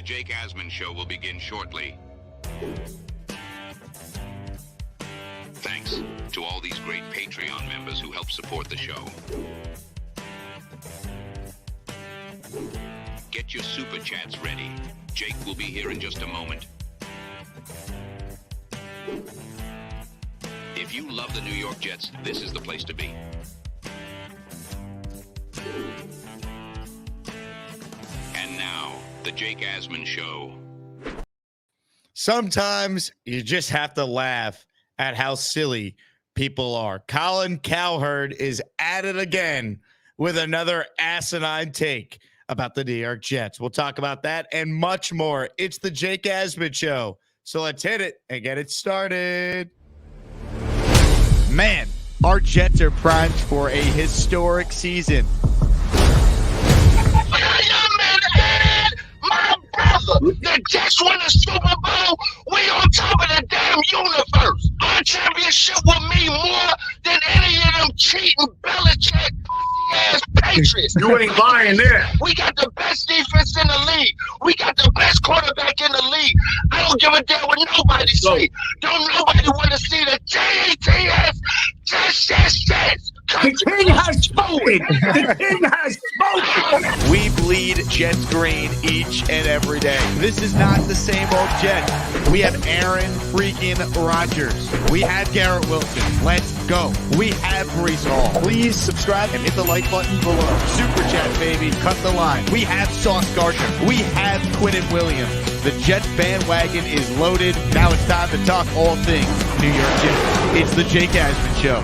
Jake Asman Show will begin shortly. Thanks to all these great Patreon members who help support the show. Get your super chats ready. Jake will be here in just a moment. If you love the New York Jets, this is the place to be. And now, the Jake Asman Show. Sometimes you just have to laugh at how silly people are. Colin Cowherd is at it again with another asinine take about the New York Jets. We'll talk about that and much more. It's the Jake Asman Show. So let's hit it and get it started. Man, our Jets are primed for a historic season. The Jets won the Super Bowl. We on top of the damn universe. Our championship will mean more than any of them cheating Belichick ass Patriots. You ain't lying there. We got the best defense in the league. We got the best quarterback in the league. I don't give a damn what nobody say. Don't nobody want to see the Jets. Jets. The king has spoken. The king has spoken. We bleed Jets green each and every day. This is not the same old Jets. We have Aaron freaking Rodgers. We have Garrett Wilson. Let's go. We have Breece Hall. Please subscribe and hit the like button below. Super chat, baby. Cut the line. We have Sauce Gardner. We have Quinnen Williams. The Jets bandwagon is loaded. Now it's time to talk all things New York Jets. It's the Jake Asman Show.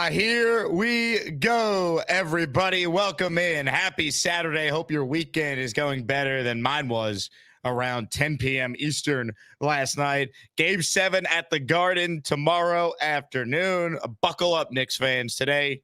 Here we go, everybody. Welcome in. Happy Saturday. Hope your weekend is going better than mine was around 10 p.m. Eastern last night. Game 7 at the Garden tomorrow afternoon. Buckle up, Knicks fans. Today,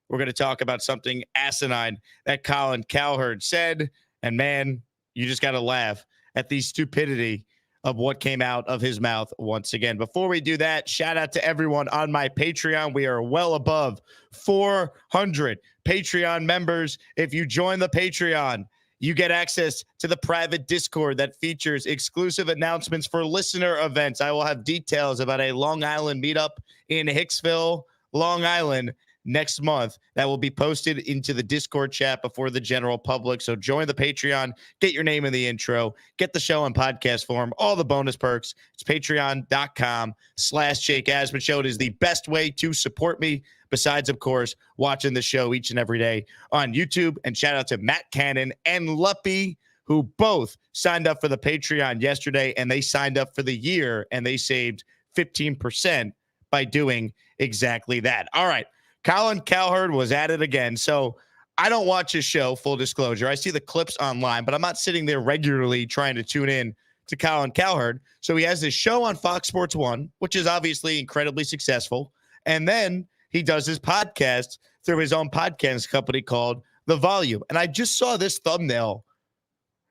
we're going to talk about something asinine that Colin Cowherd said. And man, you just got to laugh at the stupidity of what came out of his mouth once again. Before we do that, shout out to everyone on my Patreon. We are well above 400 Patreon members. If you join the Patreon, you get access to the private Discord that features exclusive announcements for listener events. I will have details about a Long Island meetup in Hicksville, Long Island, next month that will be posted into the Discord chat before the general public. So join the Patreon, get your name in the intro, get the show in podcast form, all the bonus perks. It's patreon.com/Jake Asman Show. It is the best way to support me besides, of course, watching the show each and every day on YouTube. And shout out to Matt Cannon and Luppy, who both signed up for the Patreon yesterday, and they signed up for the year, and they saved 15% by doing exactly that. All right. Colin Cowherd was at it again. So I don't watch his show, full disclosure. I see the clips online, but I'm not sitting there regularly trying to tune in to Colin Cowherd. So he has this show on Fox Sports 1, which is obviously incredibly successful. And then he does his podcast through his own podcast company called The Volume. And I just saw this thumbnail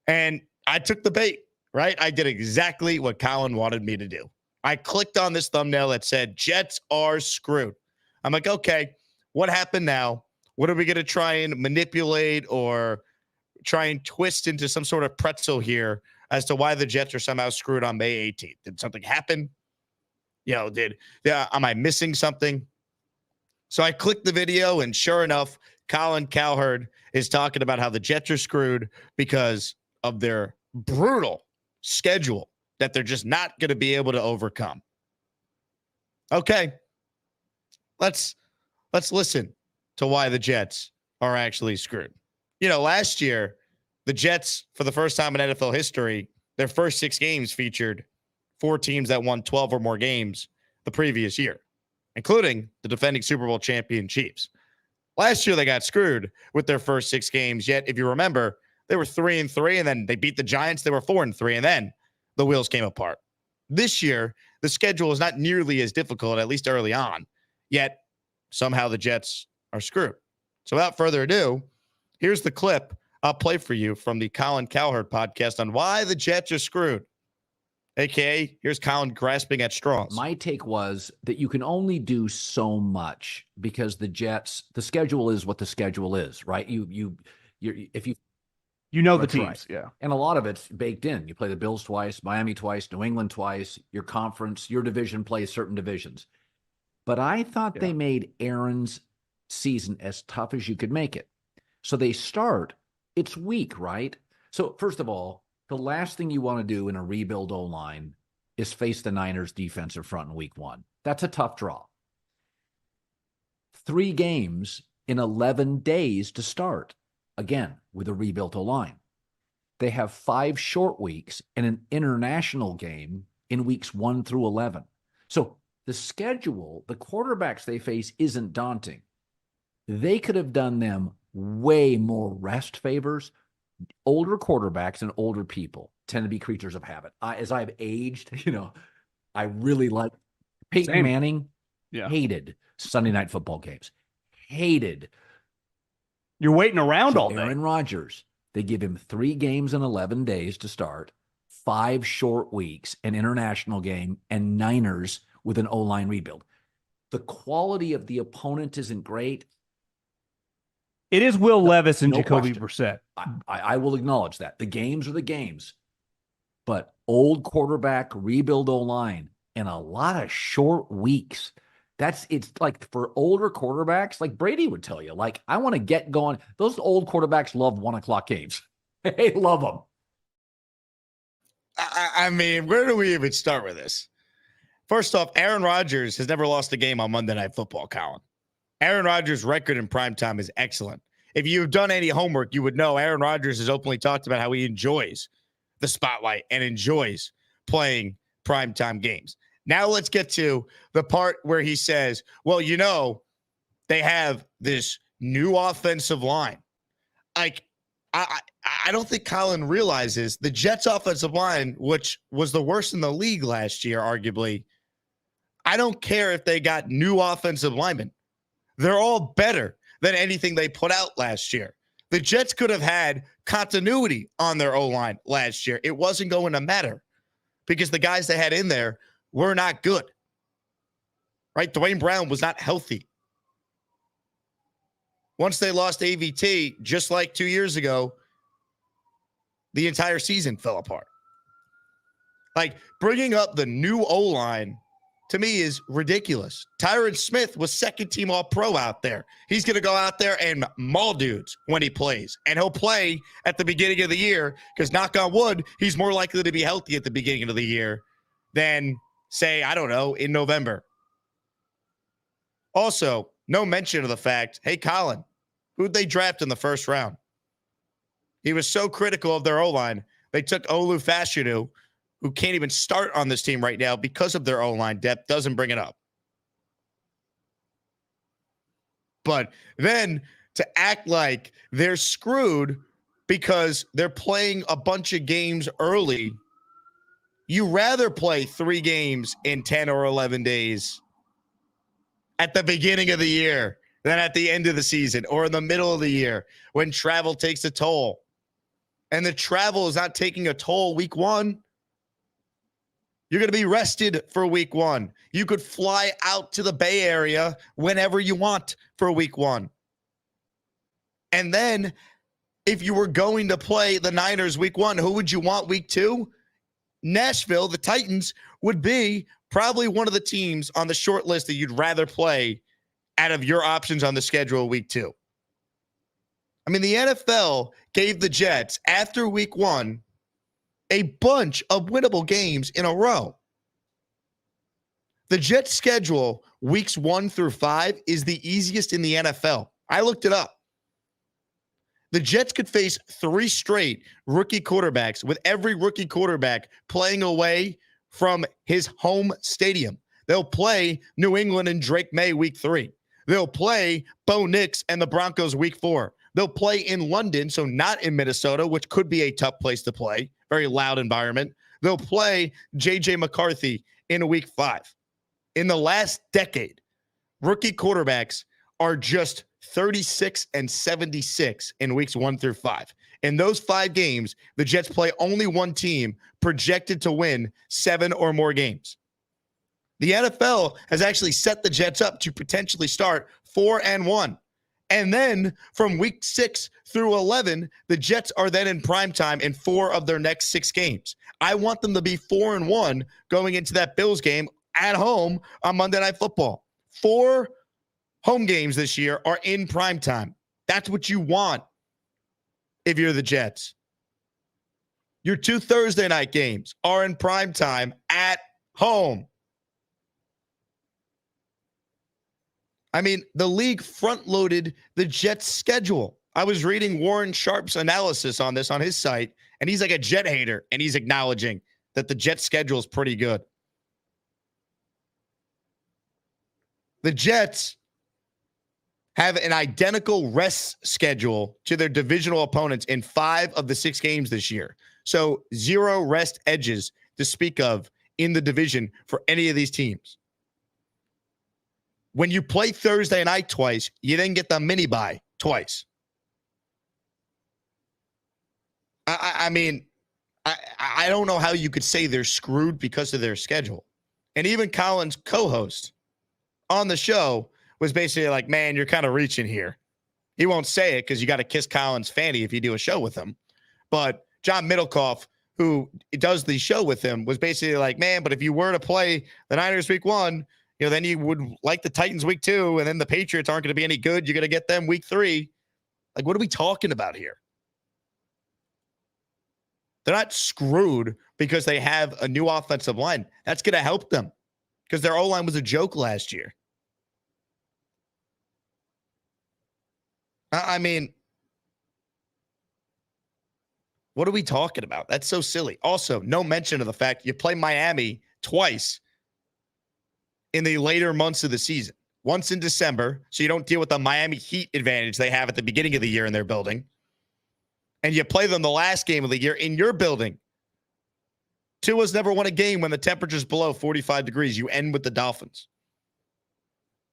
and I took the bait, right? I did exactly what Colin wanted me to do. I clicked on this thumbnail that said, Jets are screwed. I'm like, okay. What happened now? What are we going to try and manipulate or try and twist into some sort of pretzel here as to why the Jets are somehow screwed on May 18th? Did something happen? You know, am I missing something? So I clicked the video, and sure enough, Colin Cowherd is talking about how the Jets are screwed because of their brutal schedule that they're just not going to be able to overcome. Okay, let's listen to why the Jets are actually screwed. You know, last year, the Jets, for the first time in NFL history, their first 6 games featured 4 teams that won 12 or more games the previous year, including the defending Super Bowl champion Chiefs. Last year, they got screwed with their first 6 games. Yet, if you remember, they were 3-3, and then they beat the Giants. They were 4-3, and then the wheels came apart. This year, the schedule is not nearly as difficult, at least early on. Yet, somehow the Jets are screwed. So without further ado, here's the clip I'll play for you from the Colin Cowherd podcast on why the Jets are screwed. AKA, here's Colin grasping at straws. My take was that you can only do so much because the Jets, the schedule is what the schedule is, right? If you You know the That's teams, right. yeah. And a lot of it's baked in. You play the Bills twice, Miami twice, New England twice, your conference, your division plays certain divisions. But I thought they made Aaron's season as tough as you could make it. So they start, it's weak, right? So first of all, the last thing you want to do in a rebuild O-line is face the Niners defensive front in week 1. That's a tough draw. 3 games in 11 days to start, again, with a rebuilt O-line. They have 5 short weeks and an international game in weeks 1 through 11. So the schedule, the quarterbacks they face isn't daunting. They could have done them way more rest favors. Older quarterbacks and older people tend to be creatures of habit. As I've aged, I really like Peyton Manning. Hated Sunday night football games. Hated. You're waiting around all day. Aaron Rodgers, they give him 3 games in 11 days to start, 5 short weeks, an international game, and Niners with an O-line rebuild. The quality of the opponent isn't great. It is Will Levis and Jacoby Brissett. I will acknowledge that. The games are the games. But old quarterback, rebuild O-line, and a lot of short weeks. It's like for older quarterbacks, like Brady would tell you, like, I want to get going. Those old quarterbacks love 1:00 games. They love them. I mean, where do we even start with this? First off, Aaron Rodgers has never lost a game on Monday Night Football, Colin. Aaron Rodgers' record in primetime is excellent. If you've done any homework, you would know Aaron Rodgers has openly talked about how he enjoys the spotlight and enjoys playing primetime games. Now let's get to the part where he says, well, they have this new offensive line. Like, I don't think Colin realizes the Jets' offensive line, which was the worst in the league last year, arguably. I don't care if they got new offensive linemen. They're all better than anything they put out last year. The Jets could have had continuity on their O-line last year. It wasn't going to matter because the guys they had in there were not good. Right? Dwayne Brown was not healthy. Once they lost AVT, just like 2 years ago, the entire season fell apart. Like, bringing up the new O-line to me is ridiculous. Tyron Smith was second-team All-Pro out there. He's going to go out there and maul dudes when he plays. And he'll play at the beginning of the year because, knock on wood, he's more likely to be healthy at the beginning of the year than, say, I don't know, in November. Also, no mention of the fact, hey, Colin, who'd they draft in the first round? He was so critical of their O-line, they took Olu Fashanu, who can't even start on this team right now because of their O-line depth, doesn't bring it up. But then to act like they're screwed because they're playing a bunch of games early, you rather play 3 games in 10 or 11 days at the beginning of the year than at the end of the season or in the middle of the year when travel takes a toll. And the travel is not taking a toll week 1. You're going to be rested for week 1. You could fly out to the Bay Area whenever you want for week 1. And then if you were going to play the Niners week 1, who would you want week 2? Nashville, the Titans, would be probably one of the teams on the short list that you'd rather play out of your options on the schedule week 2. I mean, the NFL gave the Jets, after week 1, a bunch of winnable games in a row. The Jets' schedule, weeks 1 through 5, is the easiest in the NFL. I looked it up. The Jets could face 3 straight rookie quarterbacks, with every rookie quarterback playing away from his home stadium. They'll play New England and Drake May week 3. They'll play Bo Nix and the Broncos week 4. They'll play in London, so not in Minnesota, which could be a tough place to play. Very loud environment. They'll play J.J. McCarthy in week 5. In the last decade, rookie quarterbacks are just 36 and 76 in weeks 1 through 5. In those 5 games, the Jets play only one team projected to win 7 or more games. The NFL has actually set the Jets up to potentially start 4-1. And then from week 6 through 11, the Jets are then in primetime in 4 of their next 6 games. I want them to be 4-1 going into that Bills game at home on Monday Night Football. 4 home games this year are in primetime. That's what you want if you're the Jets. Your 2 Thursday night games are in primetime at home. I mean, the league front-loaded the Jets' schedule. I was reading Warren Sharp's analysis on this on his site, and he's like a Jet hater, and he's acknowledging that the Jets' schedule is pretty good. The Jets have an identical rest schedule to their divisional opponents in 5 of the 6 games this year. So 0 rest edges to speak of in the division for any of these teams. When you play Thursday night twice, you then get the mini bye twice. I mean, I don't know how you could say they're screwed because of their schedule. And even Colin's co-host on the show was basically like, man, you're kind of reaching here. He won't say it because you got to kiss Colin's fanny if you do a show with him. But John Middlecoff, who does the show with him, was basically like, man, but if you were to play the Niners week 1, then you would like the Titans week 2, and then the Patriots aren't going to be any good. You're going to get them week 3. Like, what are we talking about here? They're not screwed because they have a new offensive line. That's going to help them because their O-line was a joke last year. I mean, what are we talking about? That's so silly. Also, no mention of the fact you play Miami twice in the later months of the season. Once in December, so you don't deal with the Miami Heat advantage they have at the beginning of the year in their building. And you play them the last game of the year in your building. Tua's never won a game when the temperature's below 45 degrees. You end with the Dolphins.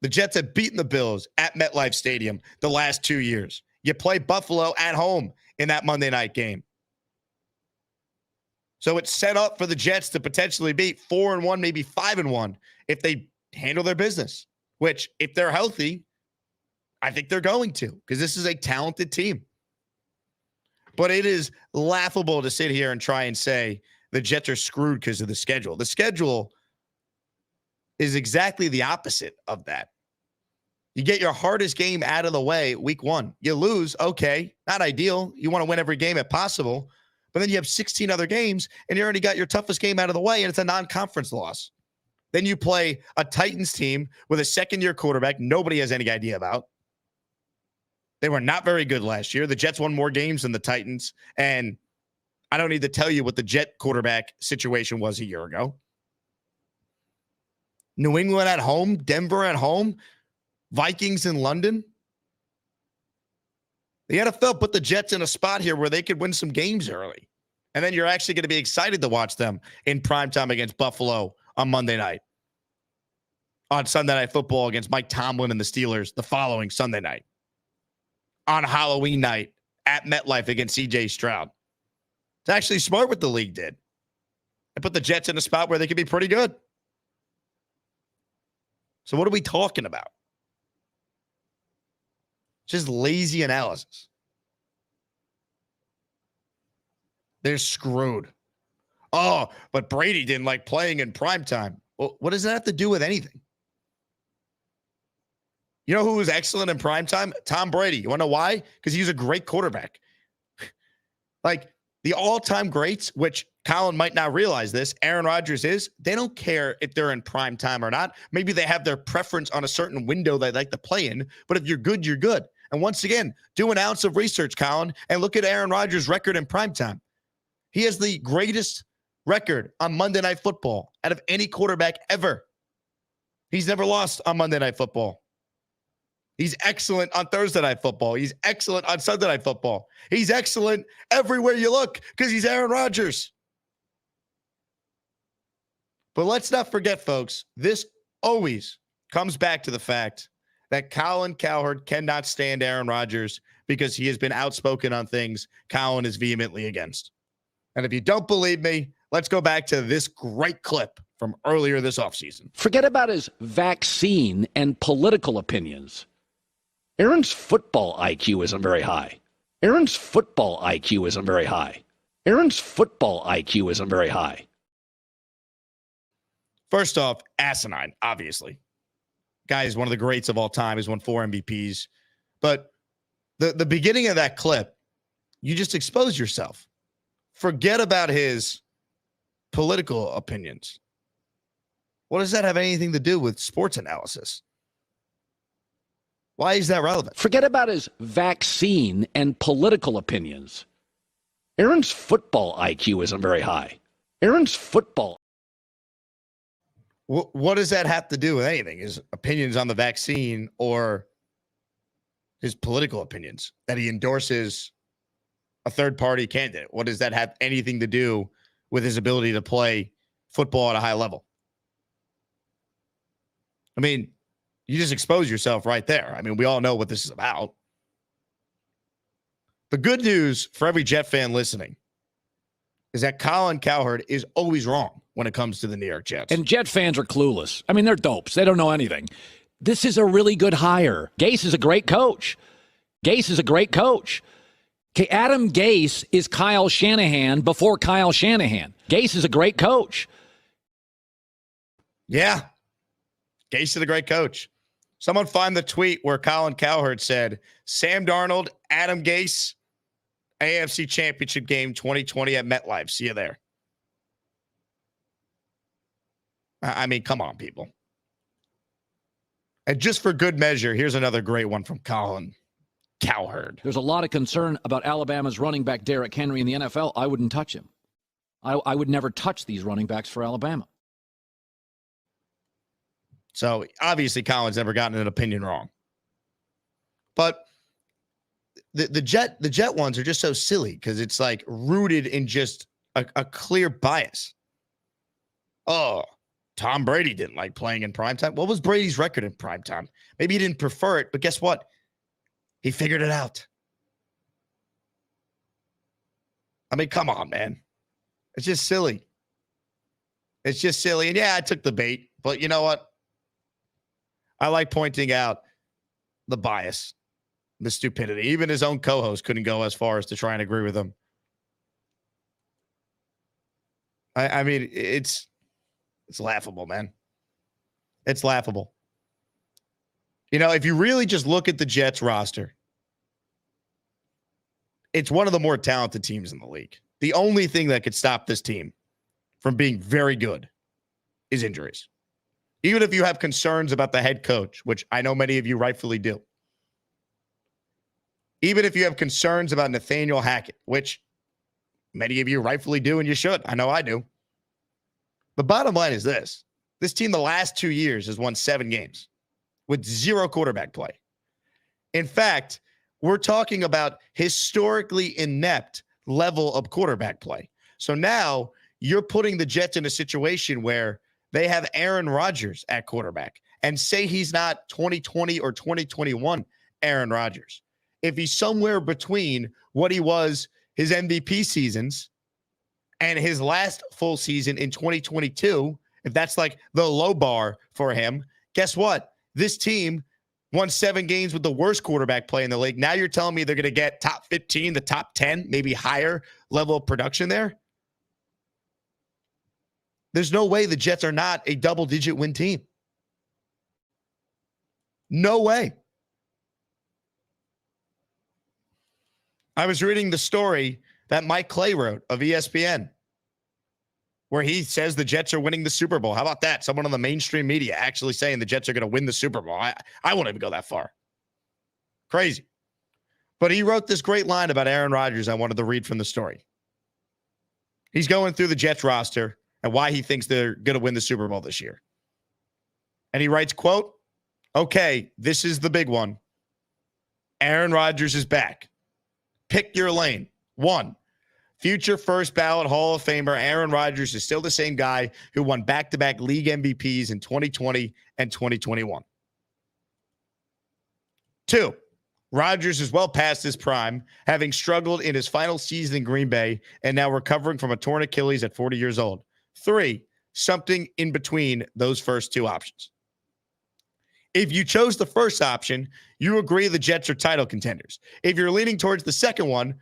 The Jets have beaten the Bills at MetLife Stadium the last 2 years. You play Buffalo at home in that Monday night game. So it's set up for the Jets to potentially be 4-1, maybe 5-1 if they handle their business, which if they're healthy, I think they're going to because this is a talented team. But it is laughable to sit here and try and say the Jets are screwed because of the schedule. The schedule is exactly the opposite of that. You get your hardest game out of the way week 1. You lose, okay, not ideal. You want to win every game if possible. But then you have 16 other games, and you already got your toughest game out of the way, and it's a non-conference loss. Then you play a Titans team with a second-year quarterback nobody has any idea about. They were not very good last year. The Jets won more games than the Titans, and I don't need to tell you what the Jet quarterback situation was a year ago. New England at home, Denver at home, Vikings in London. The NFL put the Jets in a spot here where they could win some games early. And then you're actually going to be excited to watch them in primetime against Buffalo on Monday night. On Sunday Night Football against Mike Tomlin and the Steelers the following Sunday night. On Halloween night at MetLife against CJ Stroud. It's actually smart what the league did. They put the Jets in a spot where they could be pretty good. So what are we talking about? Just lazy analysis. They're screwed. Oh, but Brady didn't like playing in primetime. Well, what does that have to do with anything? You know who was excellent in primetime? Tom Brady. You want to know why? Because he's a great quarterback. Like the all-time greats, which Colin might not realize this, Aaron Rodgers is, they don't care if they're in primetime or not. Maybe they have their preference on a certain window they'd like to play in, but if you're good, you're good. And once again, do an ounce of research, Colin, and look at Aaron Rodgers' record in primetime. He has the greatest record on Monday Night Football out of any quarterback ever. He's never lost on Monday Night Football. He's excellent on Thursday Night Football. He's excellent on Sunday Night Football. He's excellent everywhere you look because he's Aaron Rodgers. But let's not forget, folks, this always comes back to the fact that Colin Cowherd cannot stand Aaron Rodgers because he has been outspoken on things Colin is vehemently against. And if you don't believe me, let's go back to this great clip from earlier this offseason. Forget about his vaccine and political opinions. Aaron's football IQ isn't very high. Aaron's football IQ isn't very high. Aaron's football IQ isn't very high. First off, asinine, obviously. Guy is one of the greats of all time. He's won 4 MVPs. But the beginning of that clip, you just expose yourself. Forget about his political opinions. What does that have anything to do with sports analysis? Why is that relevant? Forget about his vaccine and political opinions. Aaron's football IQ isn't very high. Aaron's football. What does that have to do with anything? His opinions on the vaccine or his political opinions that he endorses a third-party candidate? What does that have anything to do with his ability to play football at a high level? I mean, you just expose yourself right there. I mean, we all know what this is about. The good news for every Jet fan listening is that Colin Cowherd is always wrong when it comes to the New York Jets. And Jet fans are clueless. I mean, they're dopes. They don't know anything. This is a really good hire. Gase is a great coach. Gase is a great coach. Okay, Adam Gase is Kyle Shanahan before Kyle Shanahan. Gase is a great coach. Yeah. Gase is a great coach. Someone find the tweet where Colin Cowherd said, Sam Darnold, Adam Gase, AFC Championship game 2020 at MetLife. See you there. I mean, come on, people. And just for good measure, here's another great one from Colin Cowherd. There's a lot of concern about Alabama's running back Derrick Henry in the NFL. I wouldn't touch him. I would never touch these running backs for Alabama. So obviously Colin's never gotten an opinion wrong. But the Jet ones are just so silly because it's like rooted in just a clear bias. Oh, Tom Brady didn't like playing in primetime. What was Brady's record in primetime? Maybe he didn't prefer it, but guess what? He figured it out. I mean, come on, man. It's just silly. It's just silly. And yeah, I took the bait, but you know what? I like pointing out the bias, the stupidity. Even his own co-host couldn't go as far as to try and agree with him. I mean, it's laughable, man. It's laughable. You know, if you really just look at the Jets roster, it's one of the more talented teams in the league. The only thing that could stop this team from being very good is injuries. Even if you have concerns about the head coach, which I know many of you rightfully do. Even if you have concerns about Nathaniel Hackett, which many of you rightfully do, and you should. I know I do. The bottom line is this. This team the last 2 years has won 7 games with 0 quarterback play. In fact, we're talking about historically inept level of quarterback play. So now you're putting the Jets in a situation where they have Aaron Rodgers at quarterback, and say he's not 2020 or 2021 Aaron Rodgers. If he's somewhere between what he was his MVP seasons and his last full season in 2022, if that's like the low bar for him, guess what? This team won 7 games with the worst quarterback play in the league. Now you're telling me they're going to get top 15, the top 10, maybe higher level of production there? There's no way the Jets are not a double-digit win team. No way. I was reading the story that Mike Clay wrote of ESPN, where he says the Jets are winning the Super Bowl. How about that? Someone on the mainstream media actually saying the Jets are going to win the Super Bowl. I won't even go that far. Crazy. But he wrote this great line about Aaron Rodgers I wanted to read from the story. He's going through the Jets roster and why he thinks they're going to win the Super Bowl this year. And he writes, quote, okay, this is the big one. Aaron Rodgers is back. Pick your lane. 1, future first ballot Hall of Famer Aaron Rodgers is still the same guy who won back-to-back league MVPs in 2020 and 2021. 2, Rodgers is well past his prime, having struggled in his final season in Green Bay and now recovering from a torn Achilles at 40 years old. 3, something in between those first 2 options. If you chose the first option, you agree the Jets are title contenders. If you're leaning towards the second one,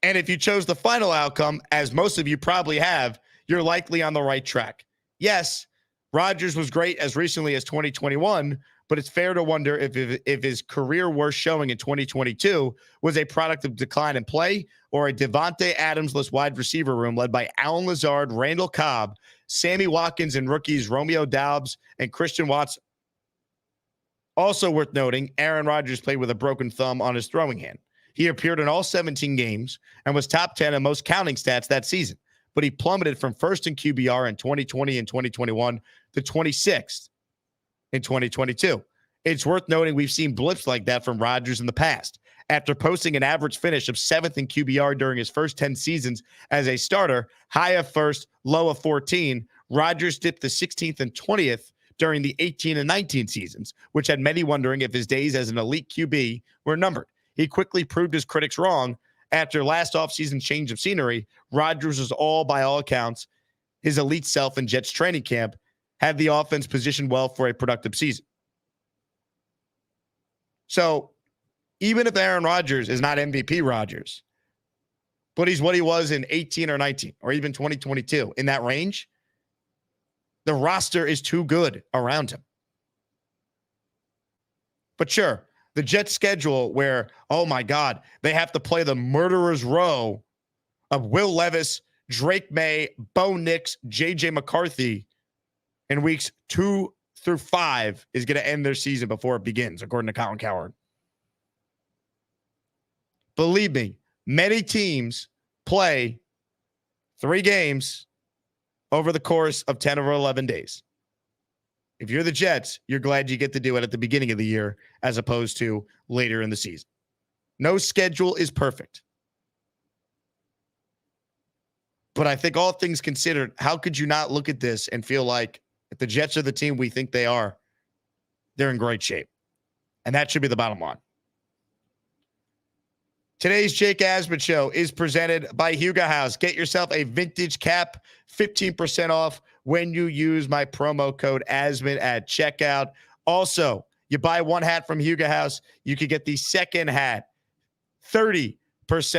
and if you chose the final outcome, as most of you probably have, you're likely on the right track. Yes, Rodgers was great as recently as 2021, but it's fair to wonder if his career worst showing in 2022 was a product of decline in play or a Devontae Adams-less wide receiver room led by Allen Lazard, Randall Cobb, Sammy Watkins, and rookies Romeo Doubs and Christian Watson. Also worth noting, Aaron Rodgers played with a broken thumb on his throwing hand. He appeared in all 17 games and was top 10 in most counting stats that season, but he plummeted from first in QBR in 2020 and 2021 to 26th in 2022. It's worth noting we've seen blips like that from Rodgers in the past. After posting an average finish of 7th in QBR during his first 10 seasons as a starter, high of first, low of 14, Rodgers dipped to 16th and 20th during the 18 and 19 seasons, which had many wondering if his days as an elite QB were numbered. He quickly proved his critics wrong. After last offseason change of scenery, Rodgers was by all accounts, his elite self in Jets training camp, had the offense positioned well for a productive season. So even if Aaron Rodgers is not MVP Rodgers, but he's what he was in 18 or 19 or even 2022, in that range, the roster is too good around him. But sure, the Jets schedule where, oh my God, they have to play the murderer's row of Will Levis, Drake May, Bo Nix, J.J. McCarthy in weeks 2 through 5 is going to end their season before it begins, according to Colin Cowherd. Believe me, many teams play 3 games over the course of 10 or 11 days. If you're the Jets, you're glad you get to do it at the beginning of the year as opposed to later in the season. No schedule is perfect. But I think all things considered, how could you not look at this and feel like if the Jets are the team we think they are, they're in great shape? And that should be the bottom line. Today's Jake Asman Show is presented by Hugo House. Get yourself a vintage cap, 15% off when you use my promo code Asman at checkout. Also, you buy one hat from Hugo House, you can get the second hat 30%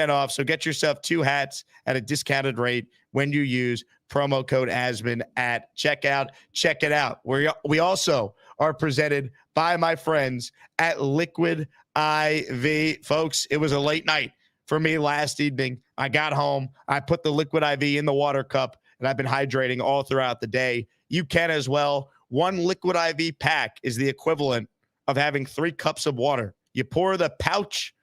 off. So get yourself 2 hats at a discounted rate when you use promo code Asman at checkout. Check it out. We also are presented by my friends at Liquid IV. Folks, it was a late night for me last evening. I got home. I put the Liquid IV in the water cup, and I've been hydrating all throughout the day. You can as well. 1 Liquid IV pack is the equivalent of having 3 cups of water. You pour the pouch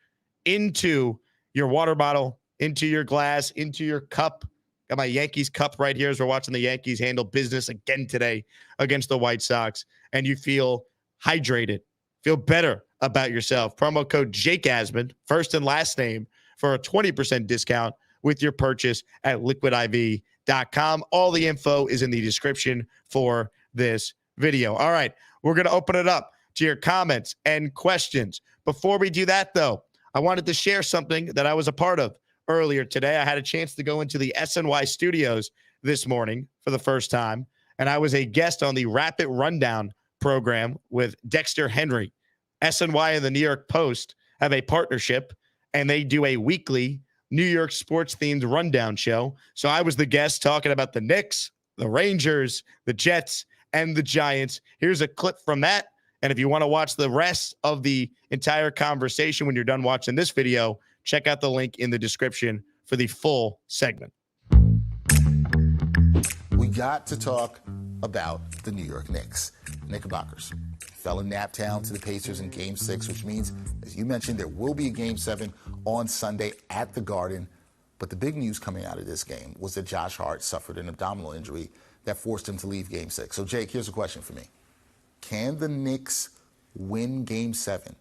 into your water bottle, into your glass, into your cup. Got my Yankees cup right here as we're watching the Yankees handle business again today against the White Sox. And you feel hydrated, feel better about yourself. Promo code Jake Asman, first and last name, for a 20% discount with your purchase at liquidiv.com. All the info is in the description for this video. All right, we're going to open it up to your comments and questions. Before we do that, though, I wanted to share something that I was a part of earlier today. I had a chance to go into the SNY studios this morning for the first time, and I was a guest on the Rapid Rundown program with Dexter Henry. SNY and the New York Post have a partnership, and they do a weekly New York sports-themed rundown show. So I was the guest talking about the Knicks, the Rangers, the Jets, and the Giants. Here's a clip from that. And if you want to watch the rest of the entire conversation when you're done watching this video, check out the link in the description for the full segment. We got to talk about the New York Knicks. Knickerbockers fell in Naptown to the Pacers in Game 6, which means, as you mentioned, there will be a Game 7 on Sunday at the Garden. But the big news coming out of this game was that Josh Hart suffered an abdominal injury that forced him to leave Game 6. So, Jake, here's a question for me. Can the Knicks win Game 7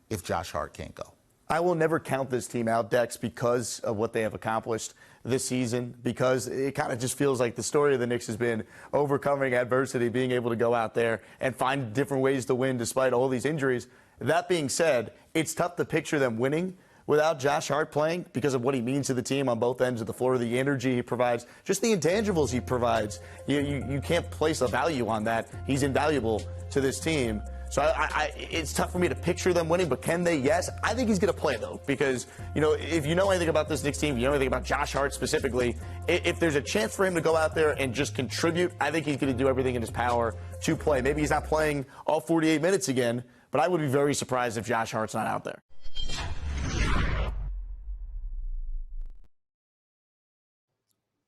if Josh Hart can't go? I will never count this team out, Dex, because of what they have accomplished this season, because it kind of just feels like the story of the Knicks has been overcoming adversity, being able to go out there and find different ways to win despite all these injuries. That being said, it's tough to picture them winning without Josh Hart playing, because of what he means to the team on both ends of the floor, the energy he provides, just the intangibles he provides, you can't place a value on that. He's invaluable to this team. So it's tough for me to picture them winning, but can they? Yes. I think he's going to play, though, because, if you know anything about this Knicks team, you know anything about Josh Hart specifically, if there's a chance for him to go out there and just contribute, I think he's going to do everything in his power to play. Maybe he's not playing all 48 minutes again, but I would be very surprised if Josh Hart's not out there.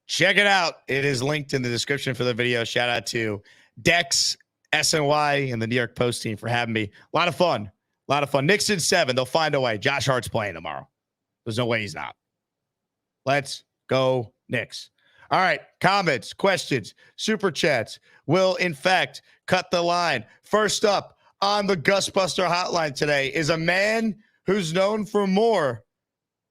Check it out. It is linked in the description for the video. Shout out to Dex, SNY, and the New York Post team for having me. A lot of fun. Knicks in 7. They'll find a way. Josh Hart's playing tomorrow. There's no way he's not. Let's go Knicks. All right. Comments, questions, super chats will, in fact, cut the line. First up on the Gusbuster hotline today is a man who's known for more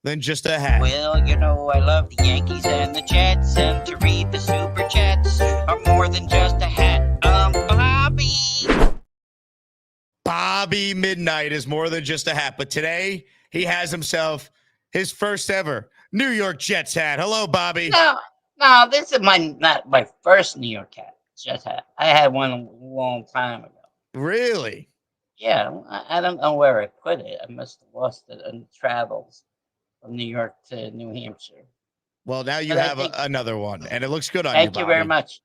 than just a hat. Well, I love the Yankees and the Jets, and to read the super chats are more than just a hat. Bobby Midnight is more than just a hat, but today he has himself his first ever New York Jets hat. Hello, Bobby. No, this is not my first New York Jets hat. I had one a long time ago. Really? Yeah, I don't know where I put it. I must have lost it in travels from New York to New Hampshire. Well, now you have another one, and it looks good on you, Thank you very much.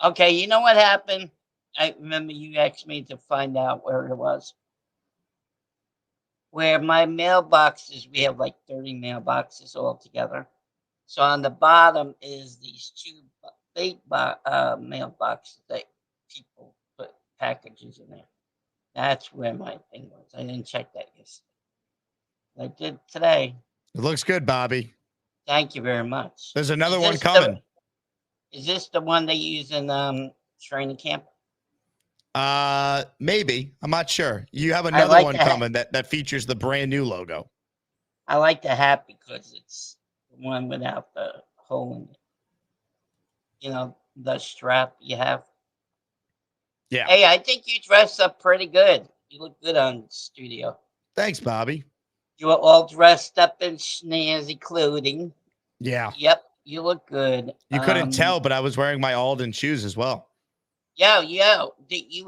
Okay, you know what happened? I remember you asked me to find out where it was. Where my mailboxes, we have like 30 mailboxes all together. So on the bottom is these 2 big mailboxes that people put packages in there. That's where my thing was. I didn't check that yesterday. I did today. It looks good, Bobby. Thank you very much. There's another one coming. Is this the one they use in training camp? Maybe. I'm not sure. You have another one coming that features the brand new logo. I like the hat because it's the one without the hole in it. The strap you have. Yeah. Hey, I think you dressed up pretty good. You look good on studio. Thanks, Bobby. You were all dressed up in snazzy clothing. Yeah. Yep, you look good. You couldn't tell, but I was wearing my Alden shoes as well. Yeah. You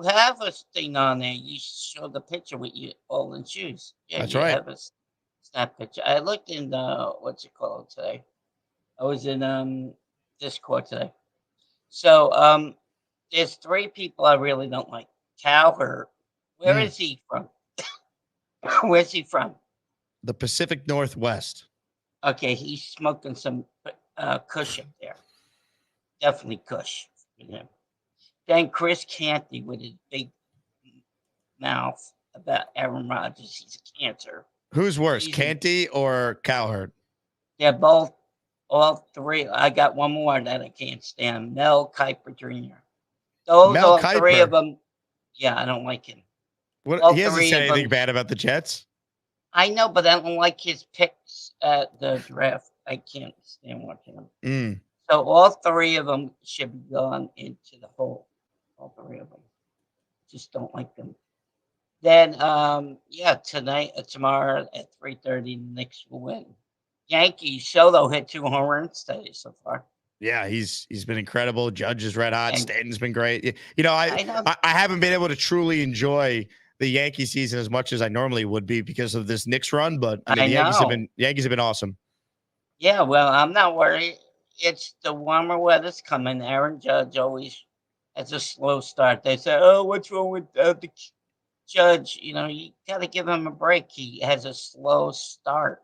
have a thing on there. You showed the picture with your Alden shoes. Yeah, that's you right. Have a snap picture. I looked in what's it called today? I was in Discord today. So there's 3 people I really don't like. Cowherd. Where is he from? Where's he from? The Pacific Northwest. Okay, he's smoking some Kush up there. Definitely Kush with him. Then Chris Canty with his big mouth about Aaron Rodgers. He's a cancer. Who's worse, Canty or Cowherd? They're both, all 3. I got one more that I can't stand. Mel Kiper Jr. Those Mel all Kiper. 3 of them. Yeah, I don't like him. What? He hasn't said anything bad about the Jets. I know, but I don't like his picks at the draft. I can't stand watching them. So all 3 of them should be gone into the hole. All 3 of them. Just don't like them. Then, tomorrow at 3:30, the Knicks will win. Yankees, Soto hit 2 home runs today so far. Yeah, he's been incredible. Judge is red hot. Stanton's been great. I haven't been able to truly enjoy the Yankee season as much as I normally would be because of this Knicks run, but the Yankees have been awesome. Yeah, well, I'm not worried. It's the warmer weather's coming. Aaron Judge always has a slow start. They say, "Oh, what's wrong with the Judge?" You got to give him a break. He has a slow start.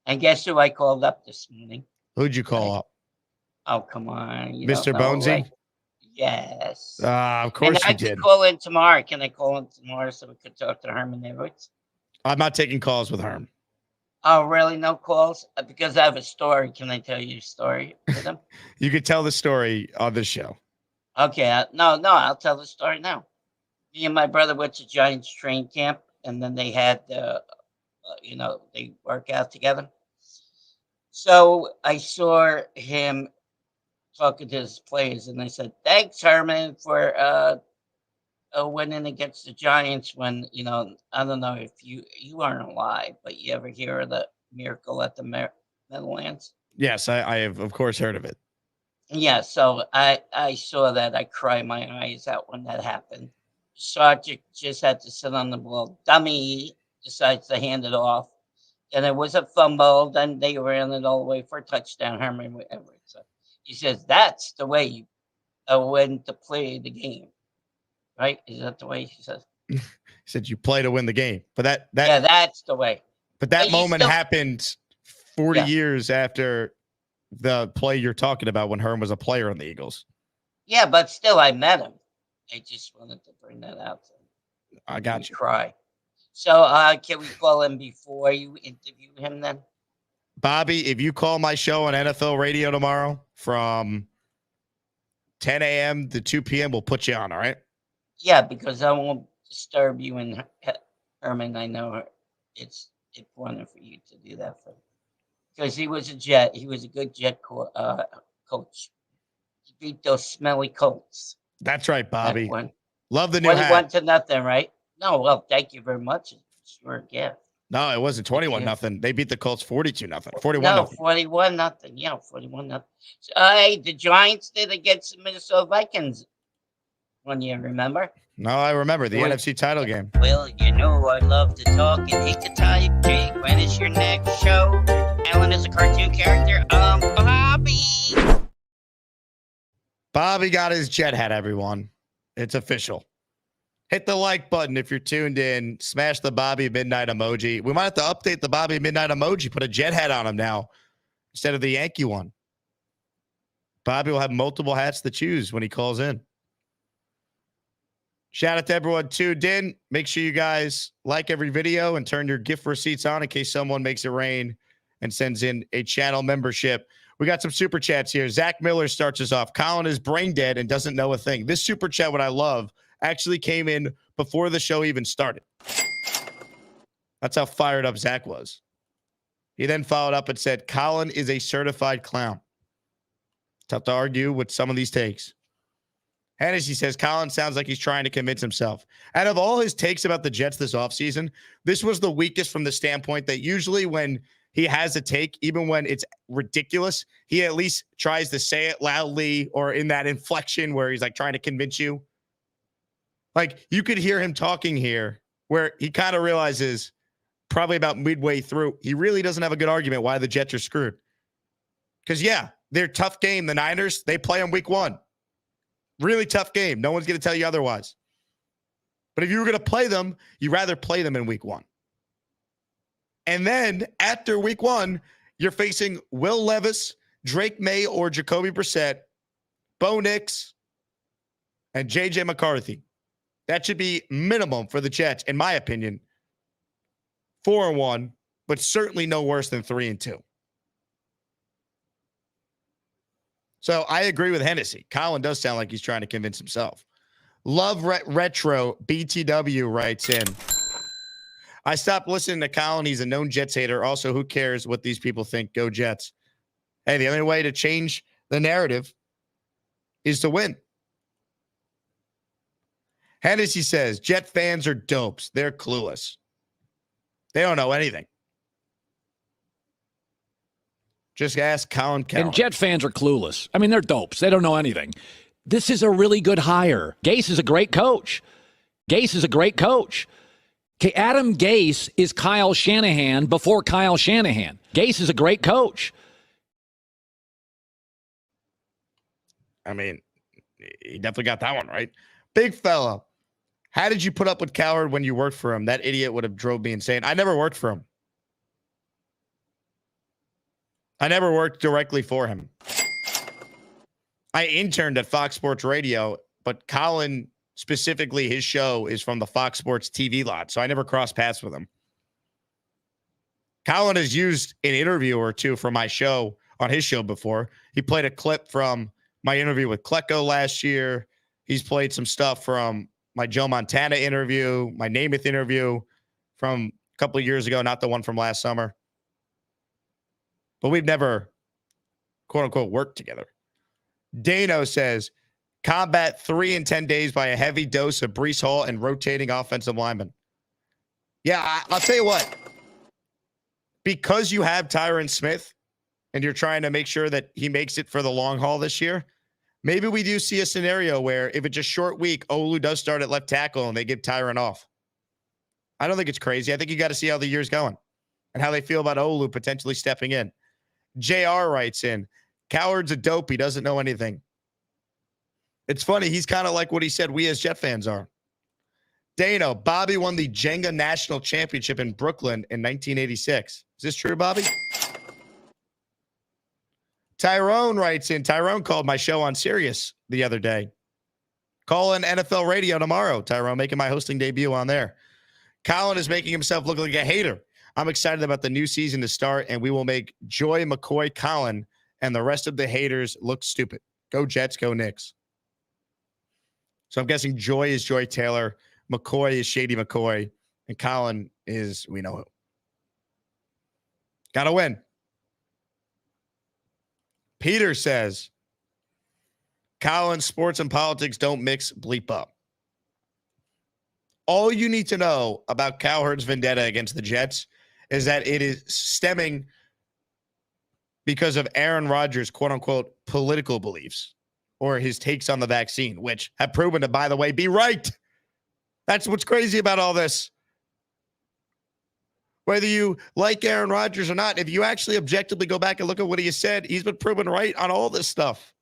And guess who I called up this morning? Who'd you call up? Oh, come on. Mr. Bonesy? Yes. Of course you did. Can I call in tomorrow? Can I call in tomorrow so we could talk to Herman Edwards? I'm not taking calls with Herm. Oh, really? No calls? Because I have a story. Can I tell you a story with him? You could tell the story on the show. Okay. No, I'll tell the story now. Me and my brother went to Giants training camp, and then they had, they work out together. So I saw him talking to his players, and I said, "Thanks, Herman, for winning against the Giants when, I don't know if you aren't alive, but you ever hear of the miracle at the Meadowlands? Yes, I have, of course, heard of it. Yeah, so I saw that. I cried my eyes out when that happened. Sergeant just had to sit on the ball. Dummy decides to hand it off. And it was a fumble. Then they ran it all the way for a touchdown. Herman Edwards. So he says, that's the way you win to play the game. Right? Is that the way he says? He said you play to win the game. But yeah, that's the way. But that moment happened 40 years after the play you're talking about when Herm was a player on the Eagles. Yeah, but still, I met him. I just wanted to bring that out. I got you. Cry. So can we call him before you interview him then? Bobby, if you call my show on NFL radio tomorrow from 10 a.m. to 2 p.m., we'll put you on, all right? Yeah, because I won't disturb you and Herman. I know it's important for you to do that for him. Because he was a Jet. He was a good Jet coach. He beat those smelly Colts. That's right, Bobby. Love the new 21 to nothing, right? No, well, thank you very much. It's your gift. No, it wasn't 21-0. They beat the Colts 42-0. 41-0. No, 41-0. Yeah, 41-0. So, hey, the Giants did against the Minnesota Vikings one year, remember? No, I remember the NFC title game. Well, I love to talk and hate to type. Jake, when is your next show? Alan is a cartoon character. Bobby. Bobby got his jet hat, everyone. It's official. Hit the like button if you're tuned in. Smash the Bobby Midnight emoji. We might have to update the Bobby Midnight emoji. Put a jet hat on him now instead of the Yankee one. Bobby will have multiple hats to choose when he calls in. Shout out to everyone tuned in. Make sure you guys like every video and turn your gift receipts on in case someone makes it rain and sends in a channel membership. We got some super chats here. Zach Miller starts us off. Colin is brain dead and doesn't know a thing. This super chat, what I love, actually came in before the show even started. That's how fired up Zach was. He then followed up and said, Colin is a certified clown. Tough to argue with some of these takes. Hennessy says, Colin sounds like he's trying to convince himself. Out of all his takes about the Jets this offseason, this was the weakest from the standpoint that usually when he has a take, even when it's ridiculous, he at least tries to say it loudly or in that inflection where he's like trying to convince you. Like you could hear him talking here where he kind of realizes probably about midway through, he really doesn't have a good argument why the Jets are screwed. Because, yeah, they're a tough game. The Niners, they play on week 1. Really tough game. No one's going to tell you otherwise. But if you were going to play them, you'd rather play them in week 1. And then after week 1, you're facing Will Levis, Drake May, or Jacoby Brissett, Bo Nix, and J.J. McCarthy. That should be minimum for the Jets, in my opinion. 4-1, but certainly no worse than 3-2. So I agree with Hennessy. Colin does sound like he's trying to convince himself. Love Retro BTW writes in. I stopped listening to Colin. He's a known Jets hater. Also, who cares what these people think? Go Jets. Hey, the only way to change the narrative is to win. Hennessy says, Jet fans are dopes. They're clueless. They don't know anything. Just ask Colin Cowherd. And Jet fans are clueless. I mean, they're dopes. They don't know anything. This is a really good hire. Gase is a great coach. Gase is a great coach. Okay, Adam Gase is Kyle Shanahan before Kyle Shanahan. Gase is a great coach. I mean, he definitely got that one right. Big fella. How did you put up with Cowherd when you worked for him? That idiot would have drove me insane. I never worked for him. I never worked directly for him. I interned at Fox Sports Radio, but Colin, specifically his show, is from the Fox Sports TV lot, so I never crossed paths with him. Colin has used an interview or two from my show on his show before. He played a clip from my interview with Klecko last year. He's played some stuff from my Joe Montana interview, my Namath interview from a couple of years ago, not the one from last summer. But we've never, quote unquote, worked together. Dano says, Combat 3 in 10 days by a heavy dose of Breece Hall and rotating offensive linemen. Yeah, I'll tell you what. Because you have Tyron Smith and you're trying to make sure that he makes it for the long haul this year, maybe we do see a scenario where if it's a short week, Olu does start at left tackle and they give Tyron off. I don't think it's crazy. I think you got to see how the year's going and how they feel about Olu potentially stepping in. JR writes in, Cowherd's a dope. He doesn't know anything. It's funny. He's kind of like what he said we as Jet fans are. Dano, Bobby won the Jenga National Championship in Brooklyn in 1986. Is this true, Bobby? Tyrone writes in, Tyrone called my show on Sirius the other day. Call in NFL Radio tomorrow, Tyrone, making my hosting debut on there. Colin is making himself look like a hater. I'm excited about the new season to start, and we will make Joy, McCoy, Colin, and the rest of the haters look stupid. Go Jets, go Knicks. So I'm guessing Joy is Joy Taylor, McCoy is Shady McCoy, and Colin is we know who. Gotta win. Peter says, Colin, sports and politics don't mix, bleep up. All you need to know about Cowherd's vendetta against the Jets is that it is stemming because of Aaron Rodgers' quote-unquote political beliefs or his takes on the vaccine, which have proven to, by the way, be right. That's what's crazy about all this. Whether you like Aaron Rodgers or not, if you actually objectively go back and look at what he has said, he's been proven right on all this stuff.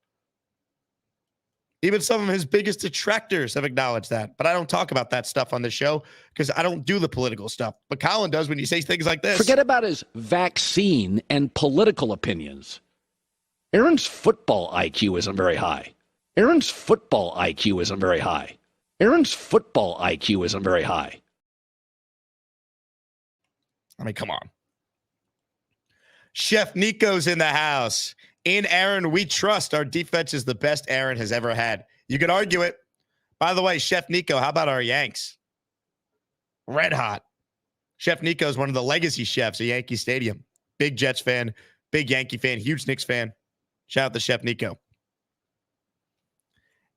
Even some of his biggest detractors have acknowledged that. But I don't talk about that stuff on the show because I don't do the political stuff. But Colin does when he says things like this. Forget about his vaccine and political opinions. Aaron's football IQ isn't very high. Aaron's football IQ isn't very high. Aaron's football IQ isn't very high. I mean, come on. Chef Nico's in the house. In Aaron, we trust. Our defense is the best Aaron has ever had. You could argue it. By the way, Chef Nico, how about our Yanks? Red hot. Chef Nico is one of the legacy chefs at Yankee Stadium. Big Jets fan, big Yankee fan, huge Knicks fan. Shout out to Chef Nico.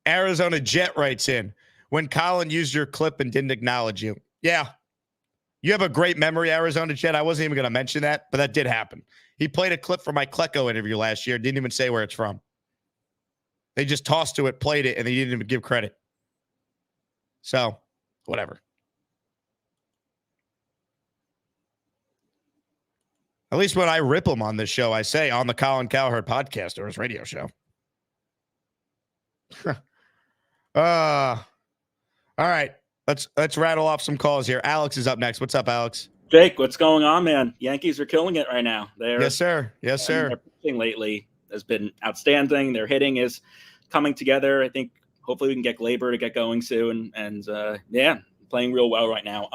Arizona Jet writes in, when Colin used your clip and didn't acknowledge you. Yeah. You have a great memory, Arizona Jet. I wasn't even going to mention that, but that did happen. He played a clip from my Klecko interview last year. Didn't even say where it's from. They just tossed to it, played it, and they didn't even give credit. So, whatever. At least when I rip him on this show, I say on the Colin Cowherd podcast or his radio show. All right. Let's rattle off some calls here. Alex is up next. What's up, Alex? Jake, what's going on, man? Yankees are killing it right now. Yes, sir. Yes, sir. Their pitching lately has been outstanding. Their hitting is coming together. I think hopefully we can get Glaber to get going soon. And yeah, playing real well right now.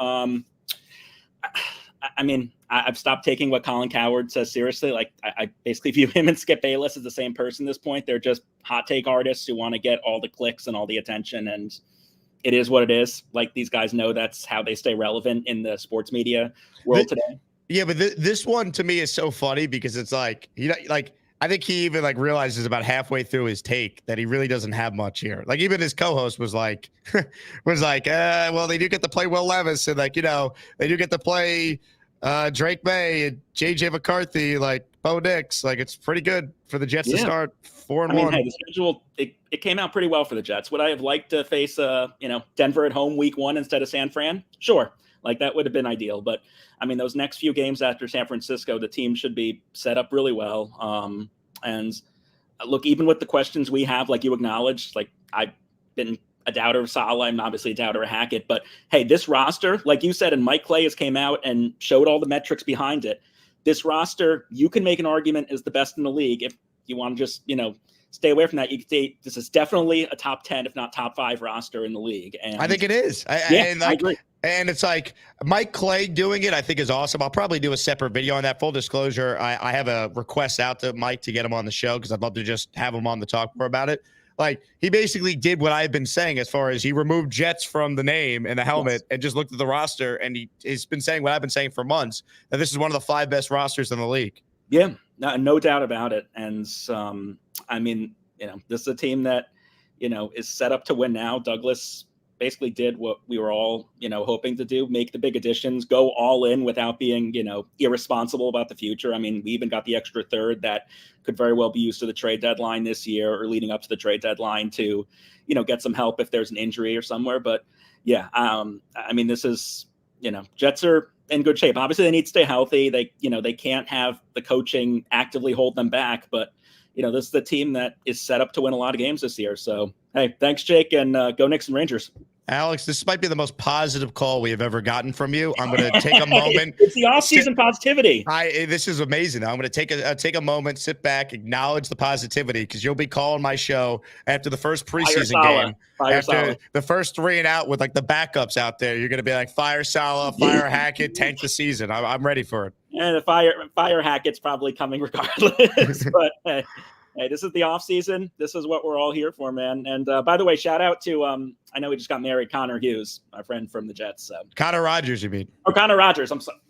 I mean, I've stopped taking what Colin Cowherd says seriously. Like, I basically view him and Skip Bayless as the same person at this point. They're just hot take artists who want to get all the clicks and all the attention. And it is what it is. Like, these guys know that's how they stay relevant in the sports media world today. Yeah, but this one to me is so funny because it's like, I think he even realizes about halfway through his take that he really doesn't have much here. Like, even his co-host was like, well, they do get to play Will Levis and they do get to play Drake May and JJ McCarthy, Bo Nix. It's pretty good for the Jets to start 4-1. Hey, the schedule, it came out pretty well for the Jets. Would I have liked to face Denver at home week 1 instead of San Fran? Sure. That would have been ideal. But I mean, those next few games after San Francisco, the team should be set up really well. And look, even with the questions we have, like you acknowledged, I've been a doubter of Saleh. I'm obviously a doubter of Hackett. But hey, this roster, like you said, and Mike Clay has came out and showed all the metrics behind it. This roster, you can make an argument is the best in the league. If you want to just, stay away from that, you could say this is definitely a top 10, if not top 5 roster in the league. And I think it is. I agree. And it's Mike Clay doing it, I think, is awesome. I'll probably do a separate video on that. Full disclosure, I have a request out to Mike to get him on the show because I'd love to just have him on to talk more about it. He basically did what I've been saying as far as he removed Jets from the name and the helmet and just looked at the roster, and he's been saying what I've been saying for months, that this is one of the 5 best rosters in the league. Yeah, no doubt about it. And I mean, this is a team that is set up to win now. Douglas basically did what we were all, hoping to do, make the big additions, go all in without being, irresponsible about the future. I mean, we even got the extra third that could very well be used to the trade deadline this year or leading up to the trade deadline to, get some help if there's an injury or somewhere. But yeah, I mean, this is, Jets are in good shape. Obviously they need to stay healthy. They can't have the coaching actively hold them back, but this is the team that is set up to win a lot of games this year. So, hey, thanks, Jake, and go Knicks and Rangers. Alex, this might be the most positive call we have ever gotten from you. I'm going to take a moment. It's the off-season positivity. This is amazing. I'm going to take a moment, sit back, acknowledge the positivity, because you'll be calling my show after the first preseason game. After the first 3 and out with like the backups out there, you're going to be like, fire Salah, fire Hackett, tank the season. I'm ready for it. And the fire Hackett's probably coming regardless. But hey, this is the off season. This is what we're all here for, man. And by the way, shout out to I know we just got married, Connor Hughes, my friend from the Jets. So Connor Rodgers, you mean? Oh, Connor Rodgers. I'm sorry.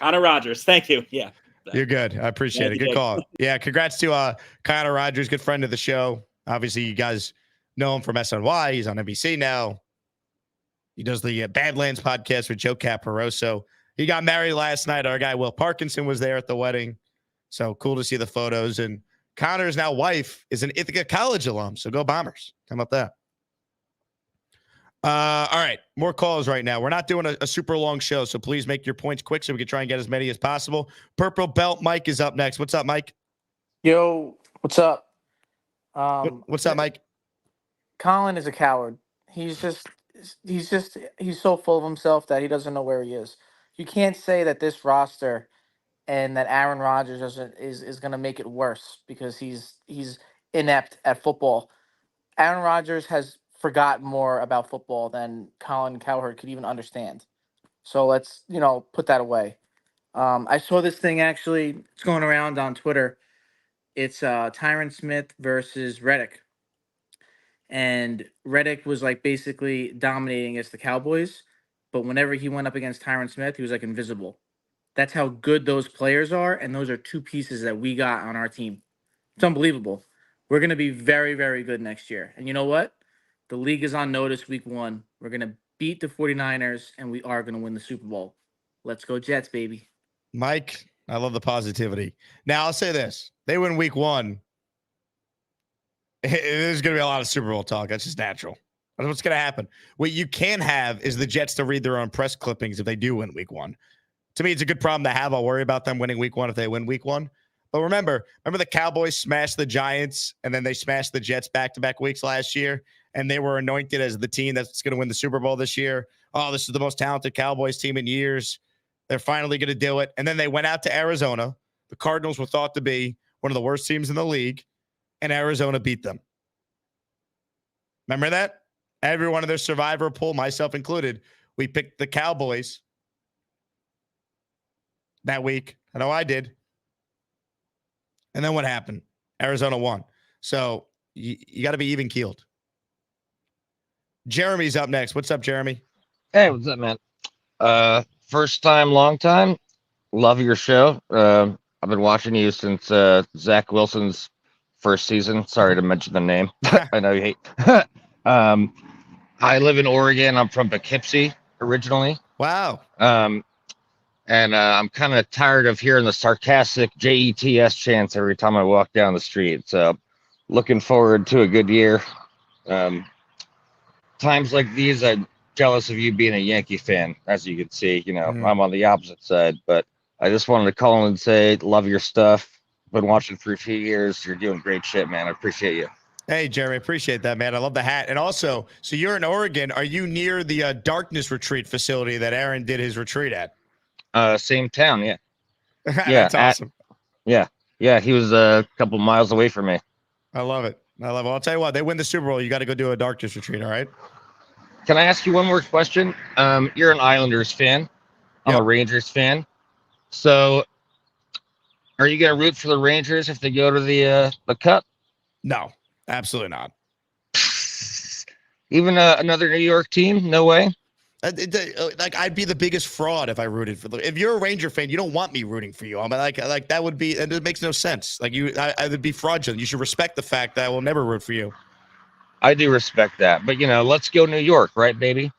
Connor Rodgers. Thank you. Yeah. You're good. I appreciate it. Good call. Yeah. Congrats to Connor Rodgers, good friend of the show. Obviously, you guys know him from SNY. He's on NBC now. He does the Badlands podcast with Joe Caporoso. He got married last night. Our guy Will Parkinson was there at the wedding. So cool to see the photos. And Connor's now wife is an Ithaca College alum. So go Bombers. How about that? All right. More calls right now. We're not doing a super long show, so please make your points quick so we can try and get as many as possible. Purple Belt Mike is up next. What's up, Mike? Yo, what's up? What's up, Mike? Colin is a coward. He's so full of himself that he doesn't know where he is. You can't say that this roster and that Aaron Rodgers is going to make it worse because he's inept at football. Aaron Rodgers has forgotten more about football than Colin Cowherd could even understand. So let's, put that away. I saw this thing actually. It's going around on Twitter. It's Tyron Smith versus Reddick. And Reddick was like basically dominating against the Cowboys. But whenever he went up against Tyron Smith, he was like invisible. That's how good those players are. And those are two pieces that we got on our team. It's unbelievable. We're going to be very, very good next year. And you know what? The league is on notice week 1. We're going to beat the 49ers, and we are going to win the Super Bowl. Let's go Jets, baby. Mike, I love the positivity. Now, I'll say this. They win week 1. There's going to be a lot of Super Bowl talk. That's just natural. That's what's going to happen. What you can have is the Jets to read their own press clippings if they do win week 1. To me, it's a good problem to have. I'll worry about them winning week 1 if they win week 1. But remember the Cowboys smashed the Giants, and then they smashed the Jets back-to-back weeks last year, and they were anointed as the team that's going to win the Super Bowl this year. Oh, this is the most talented Cowboys team in years. They're finally going to do it. And then they went out to Arizona. The Cardinals were thought to be one of the worst teams in the league, and Arizona beat them. Remember that? Every one of their survivor pool, myself included, we picked the Cowboys that week. I know I did. And then what happened? Arizona won. So you got to be even keeled. Jeremy's up next. What's up, Jeremy? Hey, what's up, man? First time, long time. Love your show. I've been watching you since Zach Wilson's first season. Sorry to mention the name. I know you hate. I live in Oregon. I'm from Poughkeepsie originally. Wow. And I'm kind of tired of hearing the sarcastic JETS chants every time I walk down the street. So looking forward to a good year. Times like these, I'm jealous of you being a Yankee fan. As you can see, I'm on the opposite side. But I just wanted to call and say, love your stuff. Been watching for a few years. You're doing great shit, man. I appreciate you. Hey, Jeremy, appreciate that, man. I love the hat. And also, so you're in Oregon. Are you near the Darkness Retreat facility that Aaron did his retreat at? Same town, yeah. Yeah, that's awesome. Yeah, he was a couple miles away from me. I love it. I'll tell you what, they win the Super Bowl, you got to go do a Darkness Retreat, all right? Can I ask you one more question? You're an Islanders fan. I'm a Rangers fan. So are you going to root for the Rangers if they go to the Cup? No, absolutely not. Even another New York team? No way? Like I'd be the biggest fraud if I rooted for them. If you're a Ranger fan, you don't want me rooting for you. I'm like that would be, and it makes no sense. Like I would be fraudulent. You should respect the fact that I will never root for you. I do respect that. But, let's go New York, right, baby?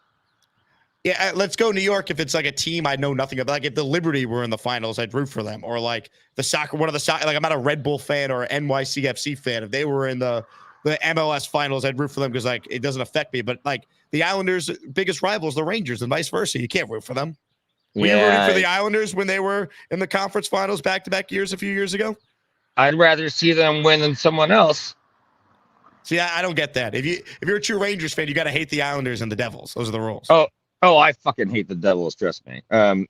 Yeah, let's go New York. If it's like a team I know nothing about, like if the Liberty were in the finals, I'd root for them. Or like the soccer, one of the soccer, like I'm not a Red Bull fan or an NYCFC fan. If they were in the MLS finals, I'd root for them because like it doesn't affect me. But like the Islanders' biggest rivals, the Rangers, and vice versa. You can't root for them. Were you rooting for the Islanders when they were in the conference finals back-to-back years a few years ago? I'd rather see them win than someone else. See, I don't get that. If you're a true Rangers fan, you got to hate the Islanders and the Devils. Those are the rules. Oh, I fucking hate the Devils, trust me. Let's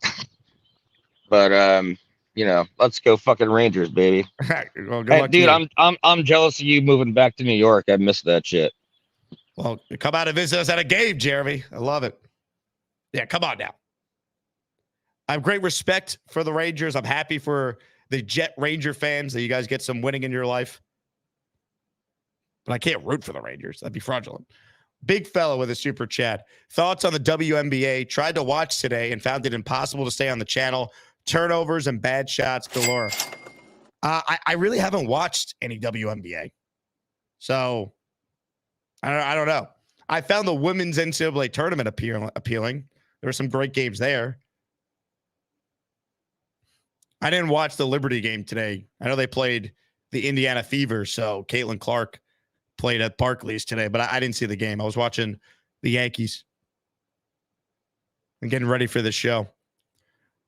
go fucking Rangers, baby. Well, good hey, luck dude, to you. I'm jealous of you moving back to New York. I miss that shit. Well, come out and visit us at a game, Jeremy. I love it. Yeah, come on now. I have great respect for the Rangers. I'm happy for the Jet Ranger fans that you guys get some winning in your life. But I can't root for the Rangers. That'd be fraudulent. Big fella with a super chat. Thoughts on the WNBA? Tried to watch today and found it impossible to stay on the channel. Turnovers and bad shots galore. I really haven't watched any WNBA. So I don't know. I found the women's NCAA tournament appealing. There were some great games there. I didn't watch the Liberty game today. I know they played the Indiana Fever, so Caitlin Clark played at Barclays today, but I didn't see the game. I was watching the Yankees and getting ready for this show.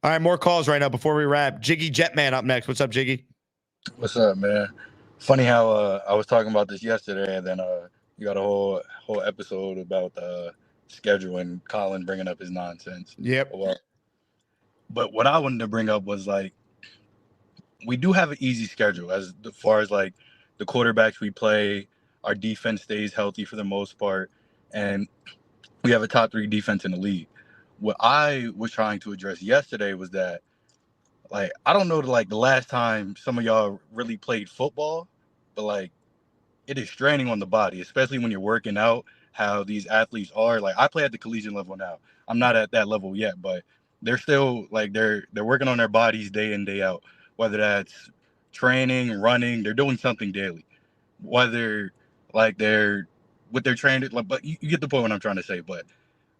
All right, more calls right now before we wrap. Jiggy Jetman up next. What's up, Jiggy? What's up, man? Funny how I was talking about this yesterday, and then you got a whole episode about schedule and Colin bringing up his nonsense. Yep. But what I wanted to bring up was like, we do have an easy schedule as far as like the quarterbacks we play. Our defense stays healthy for the most part, and we have a top 3 defense in the league. What I was trying to address yesterday was that, like, I don't know, like the last time some of y'all really played football, but like it is straining on the body, especially when you're working out. How these athletes are. Like, I play at the collegiate level now. I'm not at that level yet, but they're still like they're working on their bodies day in, day out. Whether that's training, running, they're doing something daily. Whether like they're trained, like, but you get the point what I'm trying to say. But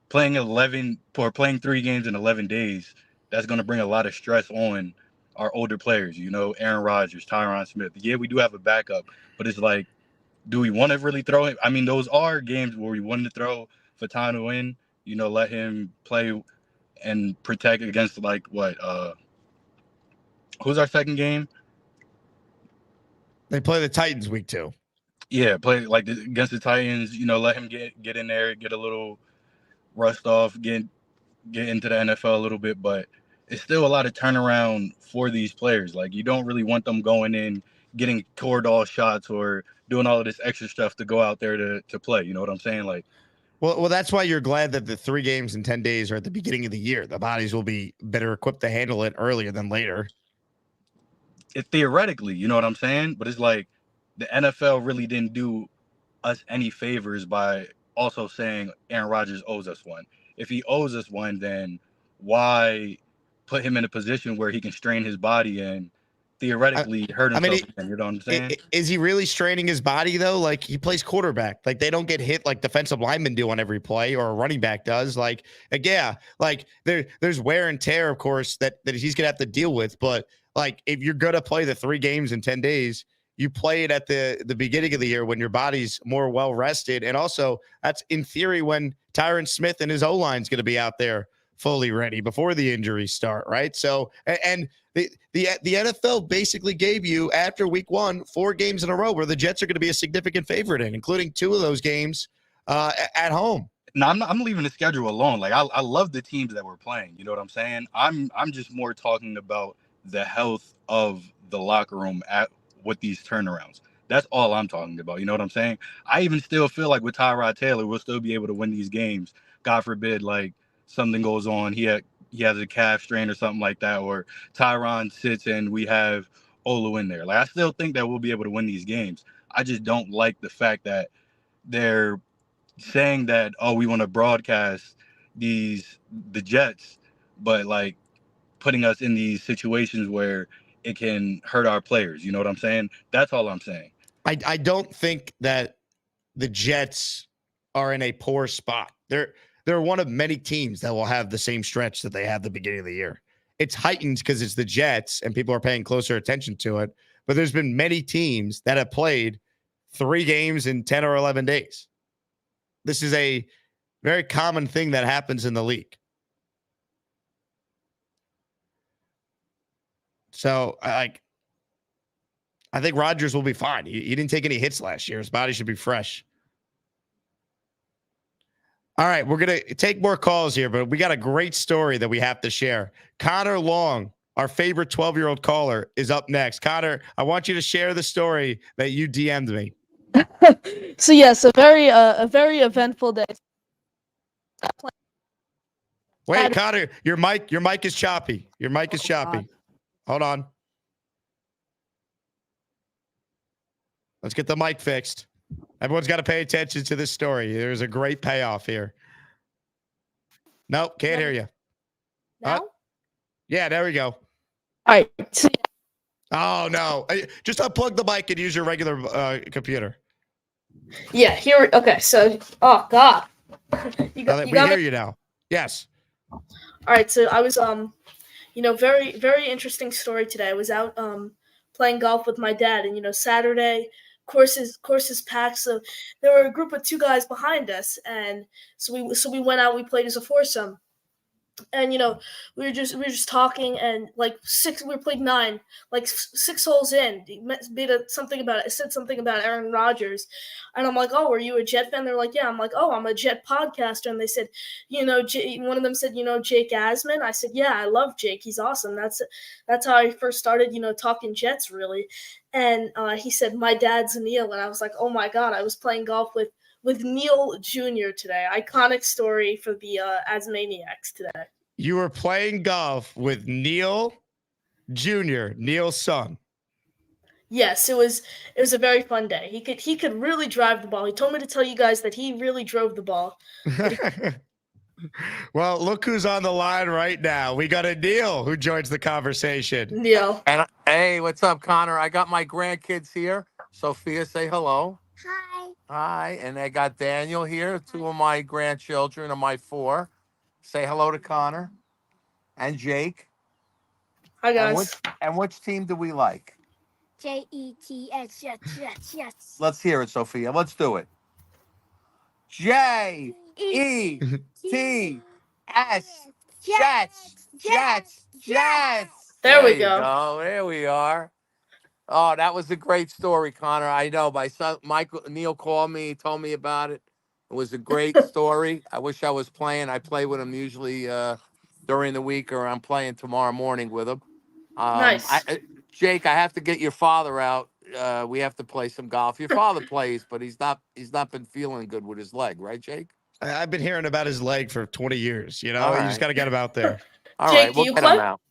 playing 3 games in 11 days, that's going to bring a lot of stress on our older players. Aaron Rodgers, Tyron Smith. Yeah, we do have a backup, but it's like, do we want to really throw him? I mean, those are games where we wanted to throw for time to win. Let him play and protect against like what? Who's our second game? They play the Titans week 2. Yeah, play like against the Titans. Let him get in there, get a little rust off, get into the NFL a little bit. But it's still a lot of turnaround for these players. Like, you don't really want them going in, getting Toradol shots or doing all of this extra stuff to go out there to play. You know what I'm saying? Like, well, that's why you're glad that the 3 games in 10 days are at the beginning of the year. The bodies will be better equipped to handle it earlier than later. Theoretically, you know what I'm saying? But it's like the NFL really didn't do us any favors by also saying Aaron Rodgers owes us one. If he owes us one, then why put him in a position where he can strain his body and theoretically hurt himself? You know what I'm saying? Is he really straining his body though? Like, he plays quarterback. Like, they don't get hit like defensive linemen do on every play, or a running back does. Like yeah, like there's wear and tear, of course, that he's gonna have to deal with. But like, if you're gonna play the 3 games in 10 days, you play it at the beginning of the year when your body's more well rested. And also, that's in theory when Tyron Smith and his O-line is going to be out there fully ready before the injuries start, right? So, and the NFL basically gave you, after week 1, 4 games in a row where the Jets are going to be a significant favorite in, including 2 of those games at home. No, I'm leaving the schedule alone. Like, I love the teams that we're playing. You know what I'm saying? I'm just more talking about the health of the locker room with these turnarounds. That's all I'm talking about. You know what I'm saying? I even still feel like with Tyrod Taylor, we'll still be able to win these games. God forbid, like, something goes on. He has a calf strain or something like that, or Tyron sits and we have Olu in there. Like, I still think that we'll be able to win these games. I just don't like the fact that they're saying that, oh, we want to broadcast the Jets, but like putting us in these situations where it can hurt our players. You know what I'm saying? That's all I'm saying. I don't think that the Jets are in a poor spot. They're one of many teams that will have the same stretch that they had the beginning of the year. It's heightened because it's the Jets and people are paying closer attention to it. But there's been many teams that have played 3 games in 10 or 11 days. This is a very common thing that happens in the league. So, I think Rodgers will be fine. He didn't take any hits last year. His body should be fresh. All right, we're going to take more calls here, but we got a great story that we have to share. Connor Long, our favorite 12-year-old caller, is up next. Connor, I want you to share the story that you DM'd me. So yes, a very eventful day. Wait, Connor, your mic is choppy. Your mic is choppy. Hold on. Let's get the mic fixed. Everyone's got to pay attention to this story. There's a great payoff here. Nope, can't hear you. Now? Yeah, there we go. All right. Oh, no. Just unplug the mic and use your regular computer. Yeah, here. Okay, so, oh, God. We hear you now. Yes. All right, so I was, very, very interesting story today. I was out playing golf with my dad, and, Saturday, courses packed, so there were a group of 2 guys behind us, and so we went out, we played as a foursome. And we were just talking, and we played 9, 6 holes in. He said something about Aaron Rodgers, and I'm like, "Oh, are you a Jet fan?" They're like, "Yeah." I'm like, "Oh, I'm a Jet podcaster," and they said, one of them said, Jake Asman. I said, "Yeah, I love Jake. He's awesome. That's how I first started, talking Jets really." And he said, "My dad's Neil," and I was like, "Oh my God!" I was playing golf with Neil Jr. today. Iconic story for the Asmaniacs today. You were playing golf with Neil Jr., Neil's son. Yes, it was a very fun day. He could really drive the ball. He told me to tell you guys that he really drove the ball. Well, look who's on the line right now. We got a Neil who joins the conversation. Neil. And hey, what's up, Connor? I got my grandkids here. Sophia, say hello. Hi. Hi. And I got Daniel here, 2 of my grandchildren of my 4. Say hello to Connor. And Jake. Hi, guys. And which team do we like? Jets, Jets. Let's hear it, Sophia. Let's do it. Jets. Jets. There we you go. There we are. Oh, that was a great story, Connor. I know. My son, Neil called me, told me about it. It was a great story. I wish I was playing. I play with him usually during the week, or I'm playing tomorrow morning with him. Nice. Jake, I have to get your father out. We have to play some golf. Your father plays, but he's not been feeling good with his leg, right, Jake? I've been hearing about his leg for 20 years. You All just got to get him out there. All Jake, right, do we'll you get play? him out.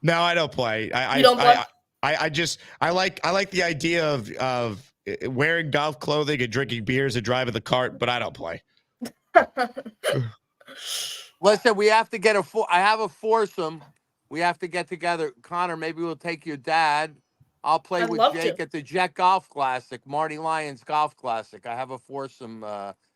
No, I don't play. You don't play? I like the idea of wearing golf clothing and drinking beers and driving the cart, but I don't play. Listen, we have to get I have a foursome. We have to get together. Connor, maybe we'll take your dad. I'll play I'd with love Jake to. at the Jet Golf Classic, Marty Lyons Golf Classic. I have a foursome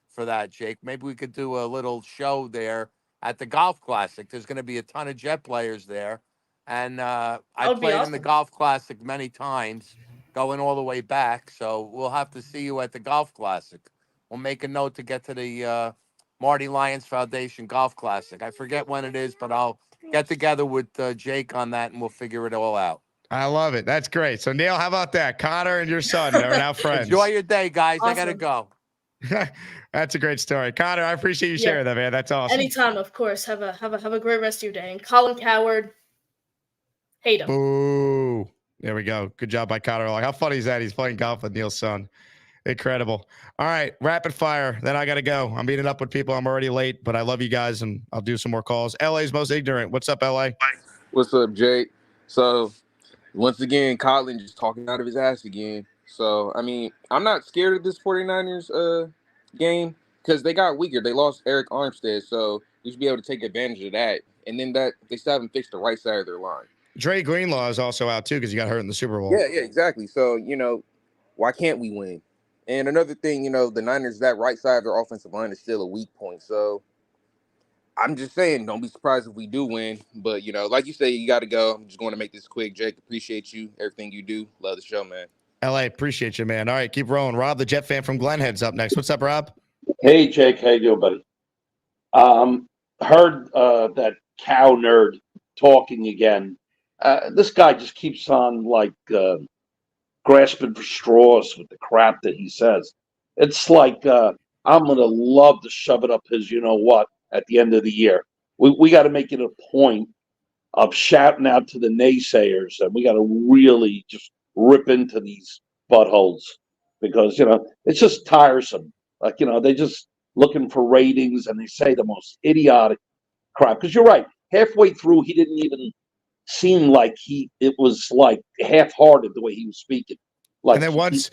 for that, Jake. Maybe we could do a little show there at the Golf Classic. There's going to be a ton of Jet players there. And I would be played in awesome. the Golf Classic many times, going all the way back. So we'll have to see you at the Golf Classic. We'll make a note to get to the Marty Lyons Foundation Golf Classic. I forget when it is, but I'll get together with Jake on that, and we'll figure it all out. I love it. That's great. So, Neil, how about that? Connor and your son are now friends. Enjoy your day, guys. Awesome. I got to go. That's a great story. Connor, I appreciate you sharing that, man. That's awesome. Anytime, of course. Have a great rest of your day. And Colin Cowherd, hate him. Boo. There we go. Good job by Connor. Like, how funny is that? He's playing golf with Neil's son. Incredible. All right, rapid fire. Then I got to go. I'm meeting up with people. I'm already late, but I love you guys, and I'll do some more calls. LA's most ignorant. What's up, LA? What's up, Jake? So, once again, Colin just talking out of his ass again. So, I mean, I'm not scared of this 49ers game because they got weaker. They lost Eric Armstead, so you should be able to take advantage of that. And then that they still haven't fixed the right side of their line. Dre Greenlaw is also out, too, because he got hurt in the Super Bowl. Yeah, exactly. So, why can't we win? And another thing, the Niners, that right side of their offensive line is still a weak point. So I'm just saying, don't be surprised if we do win. But, like you say, you got to go. I'm just going to make this quick. Jake, appreciate you, everything you do. Love the show, man. LA, appreciate you, man. All right, keep rolling. Rob, the Jet fan from Glen, heads up next. What's up, Rob? Hey, Jake. How you doing, buddy? Heard that cow nerd talking again. This guy just keeps on grasping for straws with the crap that he says. It's like I'm gonna love to shove it up his you-know-what at the end of the year. We got to make it a point of shouting out to the naysayers, and we got to really just rip into these buttholes because it's just tiresome. They just looking for ratings, and they say the most idiotic crap. Because you're right, halfway through he didn't even seem like it was like half-hearted the way he was speaking. And then once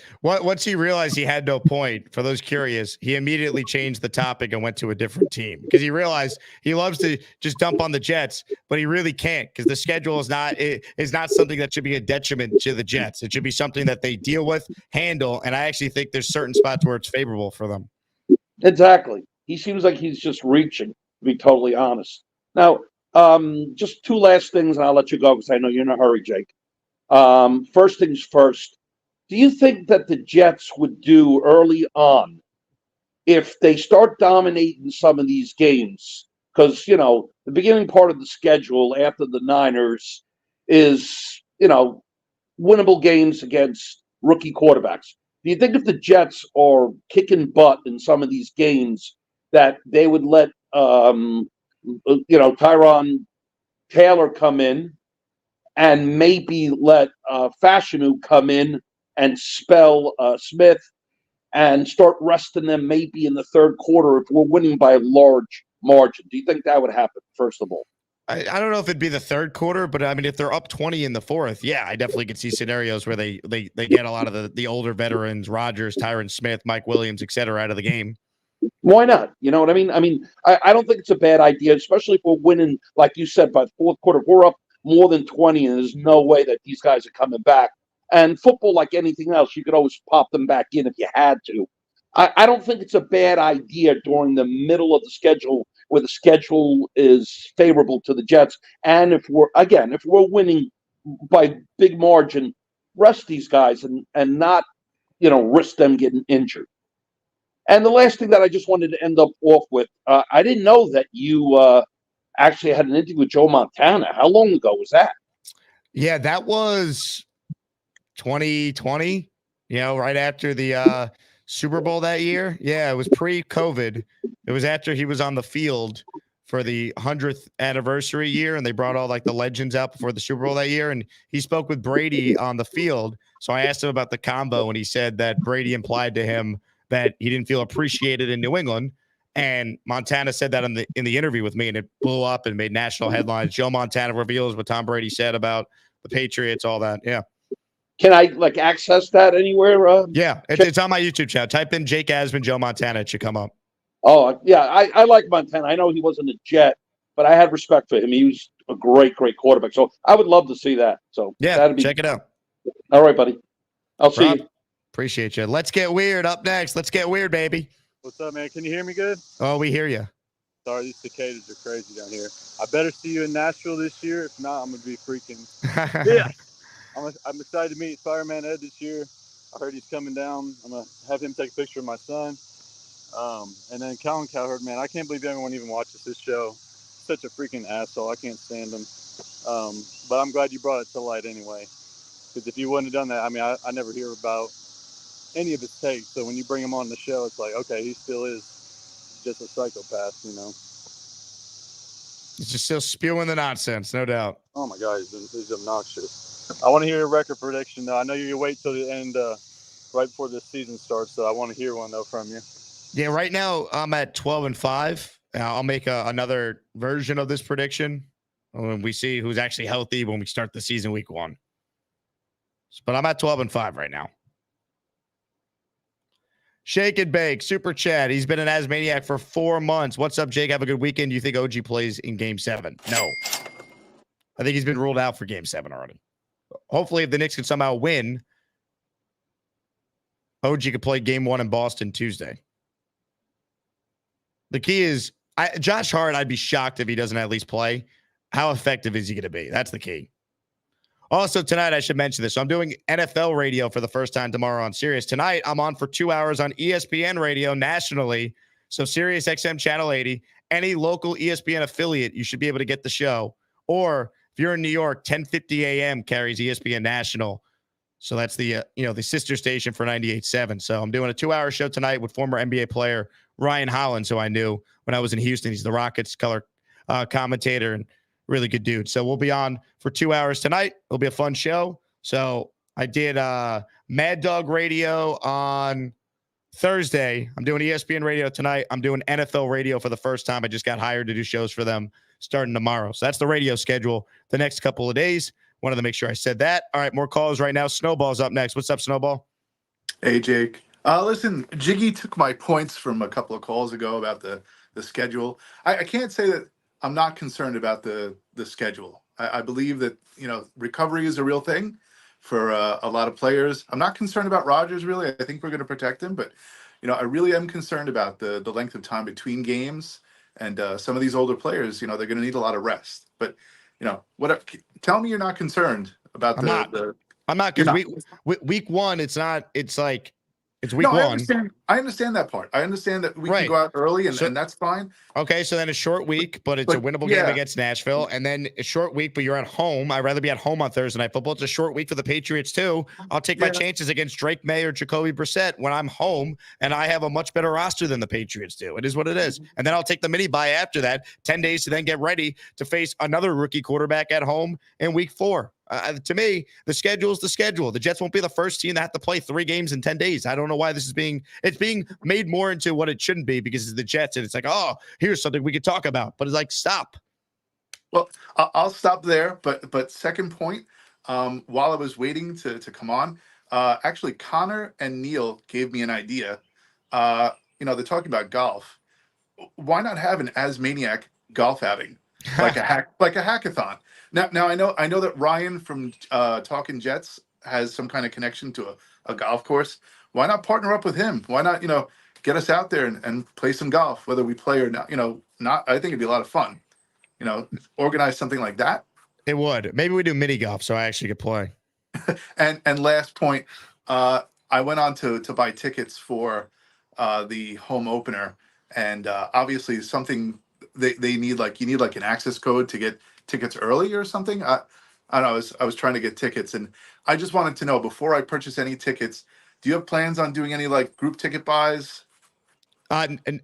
he realized he had no point, for those curious, he immediately changed the topic and went to a different team because he realized he loves to just dump on the Jets, but he really can't because the schedule is not something that should be a detriment to the Jets. It should be something that they deal with, handle, and I actually think there's certain spots where it's favorable for them. Exactly. He seems like he's just reaching, to be totally honest. Now, just two last things, and I'll let you go because I know you're in a hurry, Jake. First things first. Do you think that the Jets would do early on if they start dominating some of these games? Because, the beginning part of the schedule after the Niners is, winnable games against rookie quarterbacks. Do you think if the Jets are kicking butt in some of these games that they would let, Tyron Taylor come in and maybe let Fashanu come in and spell Smith and start resting them maybe in the third quarter if we're winning by a large margin? Do you think that would happen, first of all? I don't know if it'd be the third quarter, but I mean, if they're up 20 in the fourth, yeah, I definitely could see scenarios where they get a lot of the older veterans, Rodgers, Tyron Smith, Mike Williams, et cetera, out of the game. Why not? You know what I mean? I don't think it's a bad idea, especially if we're winning, like you said, by the fourth quarter. If we're up more than 20, and there's no way that these guys are coming back. And football, like anything else, you could always pop them back in if you had to. I don't think it's a bad idea during the middle of the schedule where the schedule is favorable to the Jets. And if we're winning by big margin, rest these guys and not, risk them getting injured. And the last thing that I just wanted to end up off with, I didn't know that you actually had an interview with Joe Montana. How long ago was that? Yeah, that was 2020, right after the Super Bowl that year. Yeah, it was pre-COVID. It was after he was on the field for the 100th anniversary year, and they brought all the legends out before the Super Bowl that year, and he spoke with Brady on the field. So I asked him about the combo, and he said that Brady implied to him that he didn't feel appreciated in New England. And Montana said that in the interview with me, and it blew up and made national headlines. Joe Montana reveals what Tom Brady said about the Patriots, all that. Yeah. Can I access that anywhere? Yeah, it's on my YouTube channel. Type in Jake Asman, Joe Montana. It should come up. Oh, yeah. I like Montana. I know he wasn't a Jet, but I had respect for him. He was a great, great quarterback. So I would love to see that. So yeah, check it out. All right, buddy. I'll see you. Appreciate you. Let's get weird up next. Let's get weird, baby. What's up, man? Can you hear me good? Oh, we hear you. Sorry, these cicadas are crazy down here. I better see you in Nashville this year. If not, I'm going to be freaking. Yeah. I'm excited to meet Fireman Ed this year. I heard he's coming down. I'm going to have him take a picture of my son. And then Colin Cowherd, man, I can't believe everyone even watches this show. Such a freaking asshole. I can't stand him. But I'm glad you brought it to light anyway. Because if you wouldn't have done that, I never hear about any of his takes. So when you bring him on the show, it's like, okay, he still is just a psychopath, He's just still spewing the nonsense, no doubt. Oh my God, he's obnoxious. I want to hear a record prediction though. I know you wait till the end, right before this season starts. So I want to hear one though from you. Yeah, right now I'm at 12-5. I'll make another version of this prediction when we see who's actually healthy when we start the season week 1. But I'm at 12-5 right now. Shake and Bake, Super Chat. He's been an Asmaniac for 4 months. What's up, Jake? Have a good weekend. Do you think OG plays in Game 7? No. I think he's been ruled out for Game 7 already. Hopefully, if the Knicks can somehow win, OG could play game 1 in Boston Tuesday. The key is Josh Hart. I'd be shocked if he doesn't at least play. How effective is he going to be? That's the key. Also, tonight, I should mention this. So I'm doing NFL radio for the first time tomorrow on Sirius. Tonight, I'm on for 2 hours on ESPN radio nationally. So Sirius XM Channel 80, any local ESPN affiliate, you should be able to get the show. Or if you're in New York, 10:50 a.m. carries ESPN National. So that's the the sister station for 98.7. So I'm doing a 2-hour show tonight with former NBA player Ryan Hollins, who I knew when I was in Houston. He's the Rockets color commentator and really good dude. So we'll be on for 2 hours tonight. It'll be a fun show. So I did Mad Dog Radio on Thursday. I'm doing ESPN Radio tonight. I'm doing NFL Radio for the first time. I just got hired to do shows for them starting tomorrow. So that's the radio schedule the next couple of days. Wanted to make sure I said that. All right, more calls right now. Snowball's up next. What's up, Snowball? Hey, Jake. Listen, Jiggy took my points from a couple of calls ago about the schedule. I can't say that I'm not concerned about the schedule. I believe that, recovery is a real thing for a lot of players. I'm not concerned about Rodgers, really. I think we're going to protect him. But, I really am concerned about the length of time between games. And some of these older players, they're going to need a lot of rest. But, whatever. Tell me you're not concerned about I'm not because week 1, it's like it's week 1. I understand that part. I understand that we can go out early and that's fine. Okay, so then a short week, but it's a winnable game against Nashville. And then a short week, but you're at home. I'd rather be at home on Thursday Night Football. It's a short week for the Patriots, too. I'll take my chances against Drake May or Jacoby Brissett when I'm home, and I have a much better roster than the Patriots do. It is what it is. And then I'll take the mini-bye after that, 10 days to then get ready to face another rookie quarterback at home in week 4. To me, the schedule is the schedule. The Jets won't be the first team that have to play 3 games in 10 days. I don't know why this is being made more into what it shouldn't be because it's the Jets. And it's like, oh, here's something we could talk about. But it's like, stop. Well, I'll stop there. But second point, while I was waiting to come on, actually, Connor and Neil gave me an idea. They're talking about golf. Why not have an Asmaniac golf outing? Like a hackathon. Now I know that Ryan from Talking Jets has some kind of connection to a golf course. Why not partner up with him? Why not get us out there and play some golf, whether we play or not? Not. I think it'd be a lot of fun. Organize something like that. It would. Maybe we do mini golf so I actually could play. And last point, I went on to buy tickets for the home opener, and obviously something. They need you need an access code to get tickets early or something. I don't know. I was trying to get tickets, and I just wanted to know before I purchase any tickets, do you have plans on doing any group ticket buys?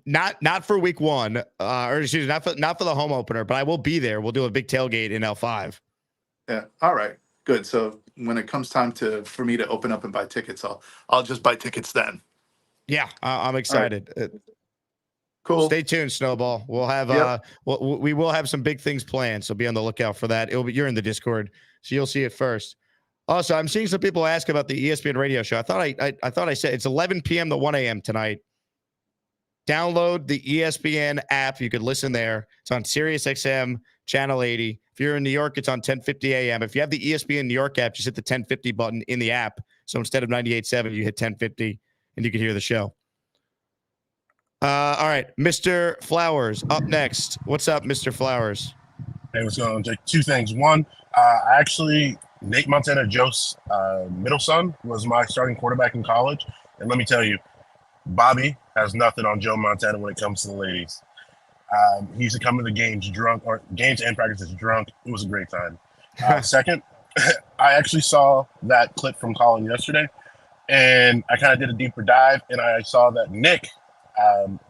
Not for week 1, or excuse me, not for the home opener, but I will be there. We'll do a big tailgate in L5. Yeah. All right. Good. So when it comes time for me to open up and buy tickets, I'll just buy tickets then. Yeah, I'm excited. Right. Cool. Stay tuned, Snowball. We'll have we will have some big things planned, so be on the lookout for that. You're in the Discord, so you'll see it first. Also, I'm seeing some people ask about the ESPN radio show. I thought I said it's 11 p.m. to 1 a.m. tonight. Download the ESPN app. You could listen there. It's on Sirius XM Channel 80. If you're in New York, it's on 10:50 a.m. If you have the ESPN New York app, just hit the 10:50 button in the app. So instead of 98.7, you hit 10:50, and you can hear the show. All right, Mr. Flowers up next. What's up, Mr. Flowers? Hey, what's going on, Jake? 2 things. One, actually, Nate Montana, Joe's middle son, was my starting quarterback in college. And let me tell you, Bobby has nothing on Joe Montana when it comes to the ladies. He used to come to the games drunk, or games and practices drunk. It was a great time. Second, I actually saw that clip from Colin yesterday, and I kind of did a deeper dive, and I saw that Nick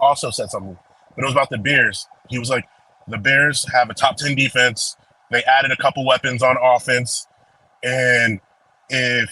also said something, but it was about the Bears. He was like, the Bears have a top 10 defense. They added a couple weapons on offense. And if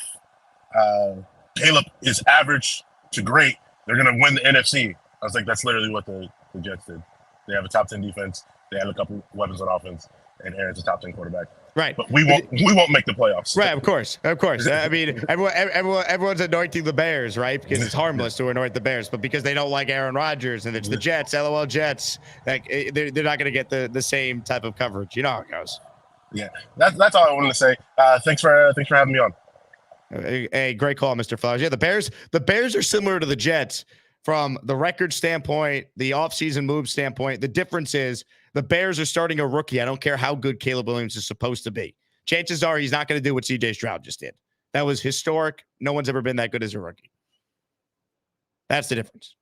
Caleb is average to great, they're going to win the NFC. I was like, that's literally what the Jets did. They have a top 10 defense. They have a couple weapons on offense, and Aaron's a top 10 quarterback. Right, but we won't make the playoffs. Right, of course. I mean, everyone's anointing the Bears, right? Because it's harmless to anoint the Bears, but because they don't like Aaron Rodgers and it's the Jets, LOL Jets, they're not going to get the same type of coverage. You know how it goes. Yeah, that's all I wanted to say. Thanks for having me on. Hey, great call, Mr. Flowers. Yeah, the Bears are similar to the Jets from the record standpoint, the offseason move standpoint. The difference is the Bears are starting a rookie. I don't care how good Caleb Williams is supposed to be. Chances are he's not going to do what C.J. Stroud just did. That was historic. No one's ever been that good as a rookie. That's the difference.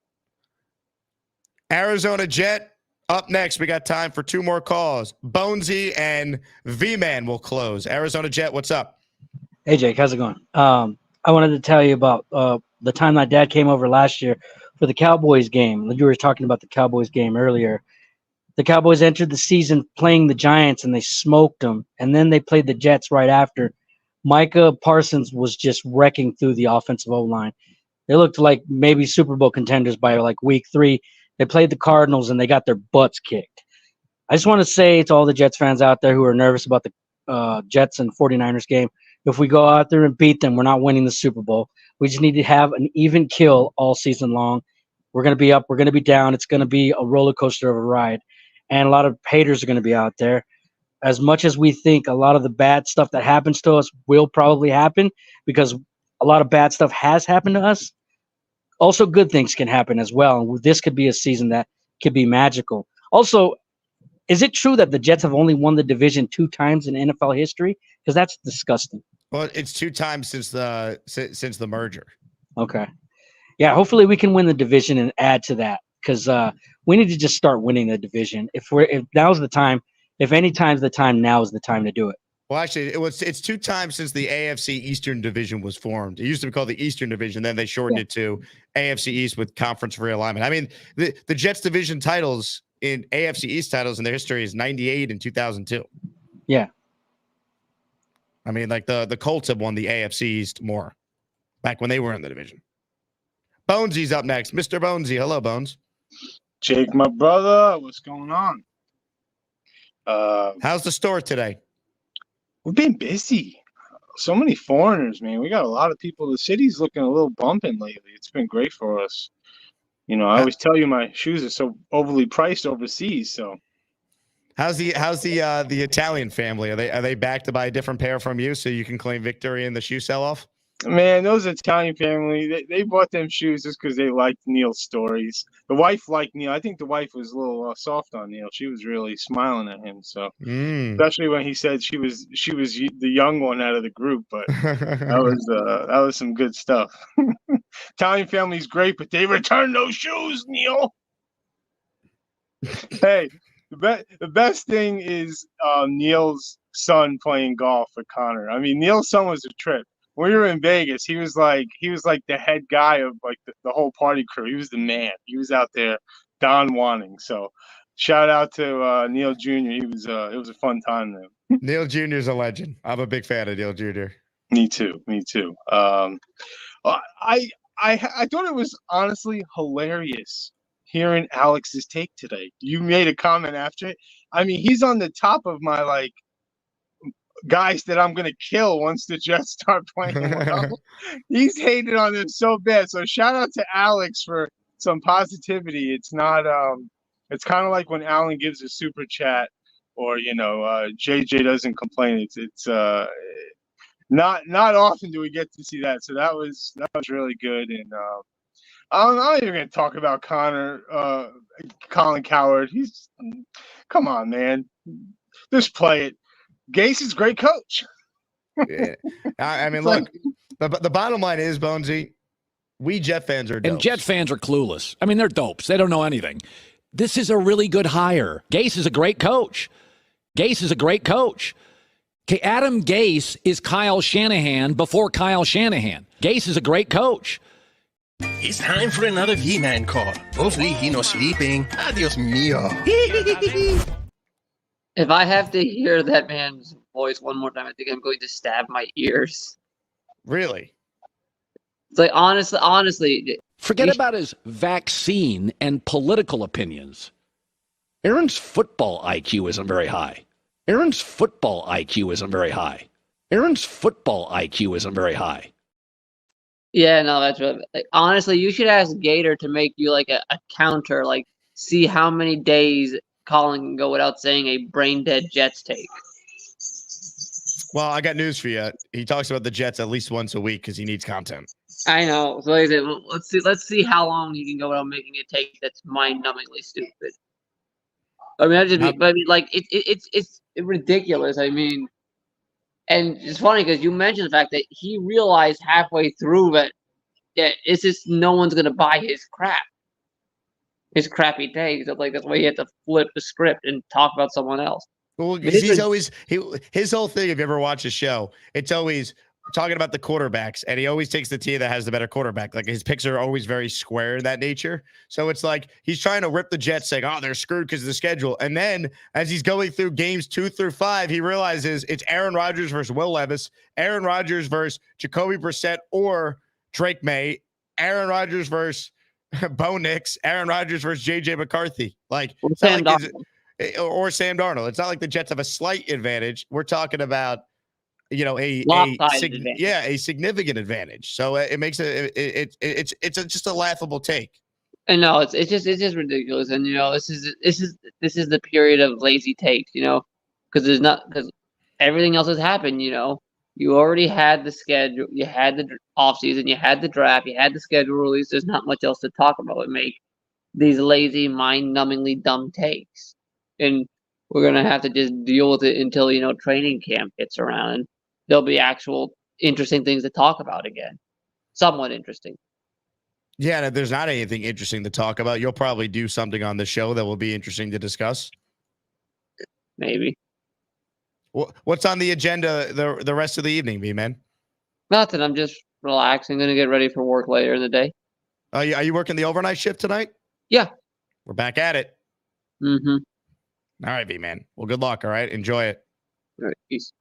Arizona Jet. Up next, we got time for 2 more calls. Bonesy and V-Man will close. Arizona Jet, what's up? Hey, Jake, how's it going? I wanted to tell you about the time my dad came over last year for the Cowboys game. You were talking about the Cowboys game earlier. The Cowboys entered the season playing the Giants, and they smoked them. And then they played the Jets right after. Micah Parsons was just wrecking through the offensive O-line. They looked like maybe Super Bowl contenders by like week 3. They played the Cardinals, and they got their butts kicked. I just want to say to all the Jets fans out there who are nervous about the Jets and 49ers game, if we go out there and beat them, we're not winning the Super Bowl. We just need to have an even kill all season long. We're going to be up. We're going to be down. It's going to be a roller coaster of a ride. And a lot of haters are going to be out there. As much as we think a lot of the bad stuff that happens to us will probably happen, because a lot of bad stuff has happened to us, also good things can happen as well. And this could be a season that could be magical. Also, is it true that the Jets have only won the division 2 times in NFL history? Because that's disgusting. Well, it's 2 times since the merger. Okay. Yeah, hopefully we can win the division and add to that, because we need to just start winning the division. If now's the time, if any time's the time, now is the time to do it. Well, actually, it's 2 times since the AFC Eastern Division was formed. It used to be called the Eastern Division, then they shortened it to AFC East with conference realignment. I mean, the Jets division titles in AFC East titles in their history is 98 and 2002. Yeah. I mean, like the Colts have won the AFC East more back when they were in the division. Bonesy's up next. Mr. Bonesy. Hello, Bones. Jake, my brother, what's going on? How's the store today? We've been busy. So many foreigners, man. We got a lot of people. The city's looking a little bumping lately. It's been great for us. You know, I always tell you my shoes are so overly priced overseas. So, how's the Italian family? Are they back to buy a different pair from you so you can claim victory in the shoe sell-off? man, those Italian family, they bought them shoes just because they liked Neil's stories. The wife liked Neil. I think the wife was a little soft on Neil. She was really smiling at him. So, especially when he said she was the young one out of the group. But that was some good stuff. Italian family's great, but they returned those shoes, Neil. Hey, the best thing is Neil's son playing golf with Connor. I mean, Neil's son was a trip. When we were in Vegas, he was like the head guy of like the whole party crew. He was the man. He was out there Don wanting. So shout out to Neil Jr. It was a fun time then. Neil Jr. is a legend. I'm a big fan of Neil Jr. Me too. I thought it was honestly hilarious hearing Alex's take today. You made a comment after it. I mean, he's on the top of my like guys that I'm gonna kill once the Jets start playing well. He's hated on them so bad. So shout out to Alex for some positivity. It's not it's kind of like when Alan gives a super chat or JJ doesn't complain. It's not often do we get to see that. So that was really good. And I'm not even gonna talk about Colin Cowherd. Come on, man. Just play it. Gase is a great coach. Yeah. I mean, look, the bottom line is, Bonesy, we Jet fans are dopes. And Jet fans are clueless. I mean, they're dopes. They don't know anything. This is a really good hire. Gase is a great coach. Okay, Adam Gase is Kyle Shanahan before Kyle Shanahan. Gase is a great coach. It's time for another V-Man call. Hopefully he no sleeping. Adios mio. If I have to hear that man's voice one more time, I think I'm going to stab my ears. Really? It's like, honestly. Forget about his vaccine and political opinions. Aaron's football IQ isn't very high. Yeah, no, that's right. Like, honestly, you should ask Gator to make you like a counter, like see how many days Colin can go without saying a brain dead Jets take. Well, I got news for you. He talks about the Jets at least once a week because he needs content. I know. So like I said, well, let's see how long he can go without making a take that's mind-numbingly stupid. I mean, it's ridiculous. I mean, and it's funny because you mentioned the fact that he realized halfway through that it's just no one's gonna buy his crap, his crappy takes. Like that's why he had to flip the script and talk about someone else. Well, he's always his whole thing. If you ever watch his show, it's always talking about the quarterbacks, and he always takes the team that has the better quarterback. Like his picks are always very square in that nature. So it's like he's trying to rip the Jets, saying, "Oh, they're screwed because of the schedule." And then as he's going through games 2 through 5, he realizes it's Aaron Rodgers versus Will Levis, Aaron Rodgers versus Jacoby Brissett or Drake May, Aaron Rodgers versus Bo Nix, Aaron Rodgers versus JJ McCarthy. Like Sam Darnold. It's not like the Jets have a slight advantage. We're talking about a significant advantage. So it makes it's just a laughable take. And no, it's just ridiculous. And this is the period of lazy takes. Because everything else has happened. You already had the schedule, you had the offseason, you had the draft, you had the schedule release. There's not much else to talk about. It make these lazy, mind-numbingly dumb takes, and we're gonna have to just deal with it until training camp gets around, and there'll be actual interesting things to talk about again, somewhat interesting. Yeah, and if there's not anything interesting to talk about, you'll probably do something on the show that will be interesting to discuss. Maybe. What's on the agenda the rest of the evening, B-Man? Nothing. I'm just relaxing. Gonna get ready for work later in the day. Are you working the overnight shift tonight? Yeah. We're back at it. Mm-hmm. All right, B-Man. Well, good luck, all right? Enjoy it. All right, peace.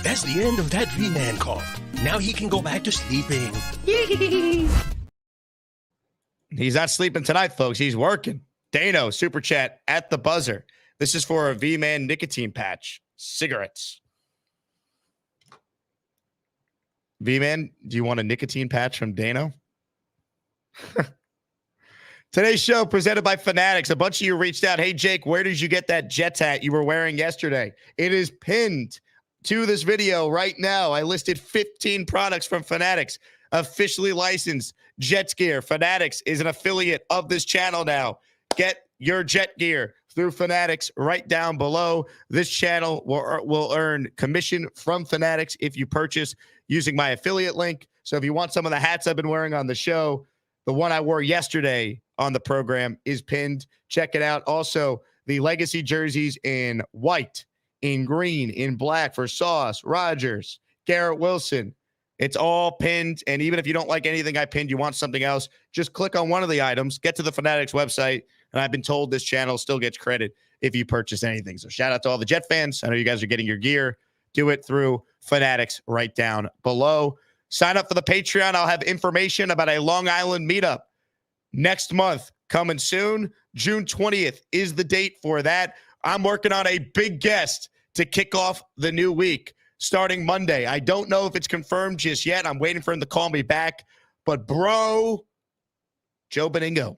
That's the end of that V-Man call. Now he can go back to sleeping. He's not sleeping tonight, folks. He's working. Dano, super chat at the buzzer. This is for a V-Man nicotine patch. Cigarettes. V-Man, do you want a nicotine patch from Dano? Today's show presented by Fanatics. A bunch of you reached out. Hey, Jake, where did you get that Jets hat you were wearing yesterday? It is pinned to this video right now. I listed 15 products from Fanatics, officially licensed Jets gear. Fanatics is an affiliate of this channel now. Get your Jet gear through Fanatics right down below. This channel will earn commission from Fanatics if you purchase using my affiliate link. So if you want some of the hats I've been wearing on the show, the one I wore yesterday on the program is pinned. Check it out. Also, the legacy jerseys in white, in green, in black for Sauce, Rodgers, Garrett Wilson. It's all pinned. And even if you don't like anything I pinned, you want something else, just click on one of the items, get to the Fanatics website. And I've been told this channel still gets credit if you purchase anything. So shout out to all the Jet fans. I know you guys are getting your gear. Do it through Fanatics right down below. Sign up for the Patreon. I'll have information about a Long Island meetup next month coming soon. June 20th is the date for that. I'm working on a big guest to kick off the new week starting Monday. I don't know if it's confirmed just yet. I'm waiting for him to call me back. But bro, Joe Beningo,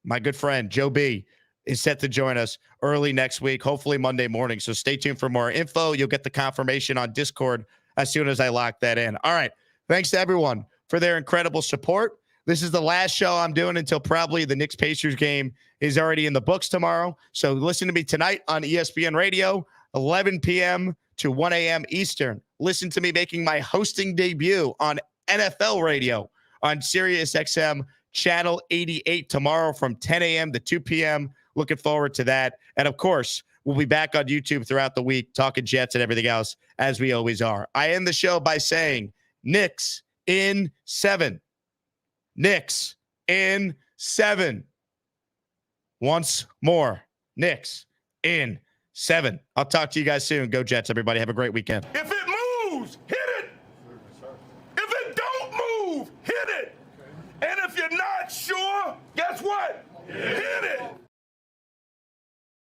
my good friend, Joe B, is set to join us early next week, hopefully Monday morning. So stay tuned for more info. You'll get the confirmation on Discord as soon as I lock that in. All right. Thanks to everyone for their incredible support. This is the last show I'm doing until probably the Knicks-Pacers game is already in the books tomorrow. So listen to me tonight on ESPN Radio, 11 p.m. to 1 a.m. Eastern. Listen to me making my hosting debut on NFL Radio on Sirius XM Channel 88 tomorrow from 10 a.m. to 2 p.m. Looking forward to that. And, of course, we'll be back on YouTube throughout the week talking Jets and everything else, as we always are. I end the show by saying Knicks in 7. Knicks in 7. Once more, Knicks in 7. I'll talk to you guys soon. Go Jets, everybody. Have a great weekend. If it moves, hit it. If it don't move, hit it. And if you're not sure, guess what? Hit it.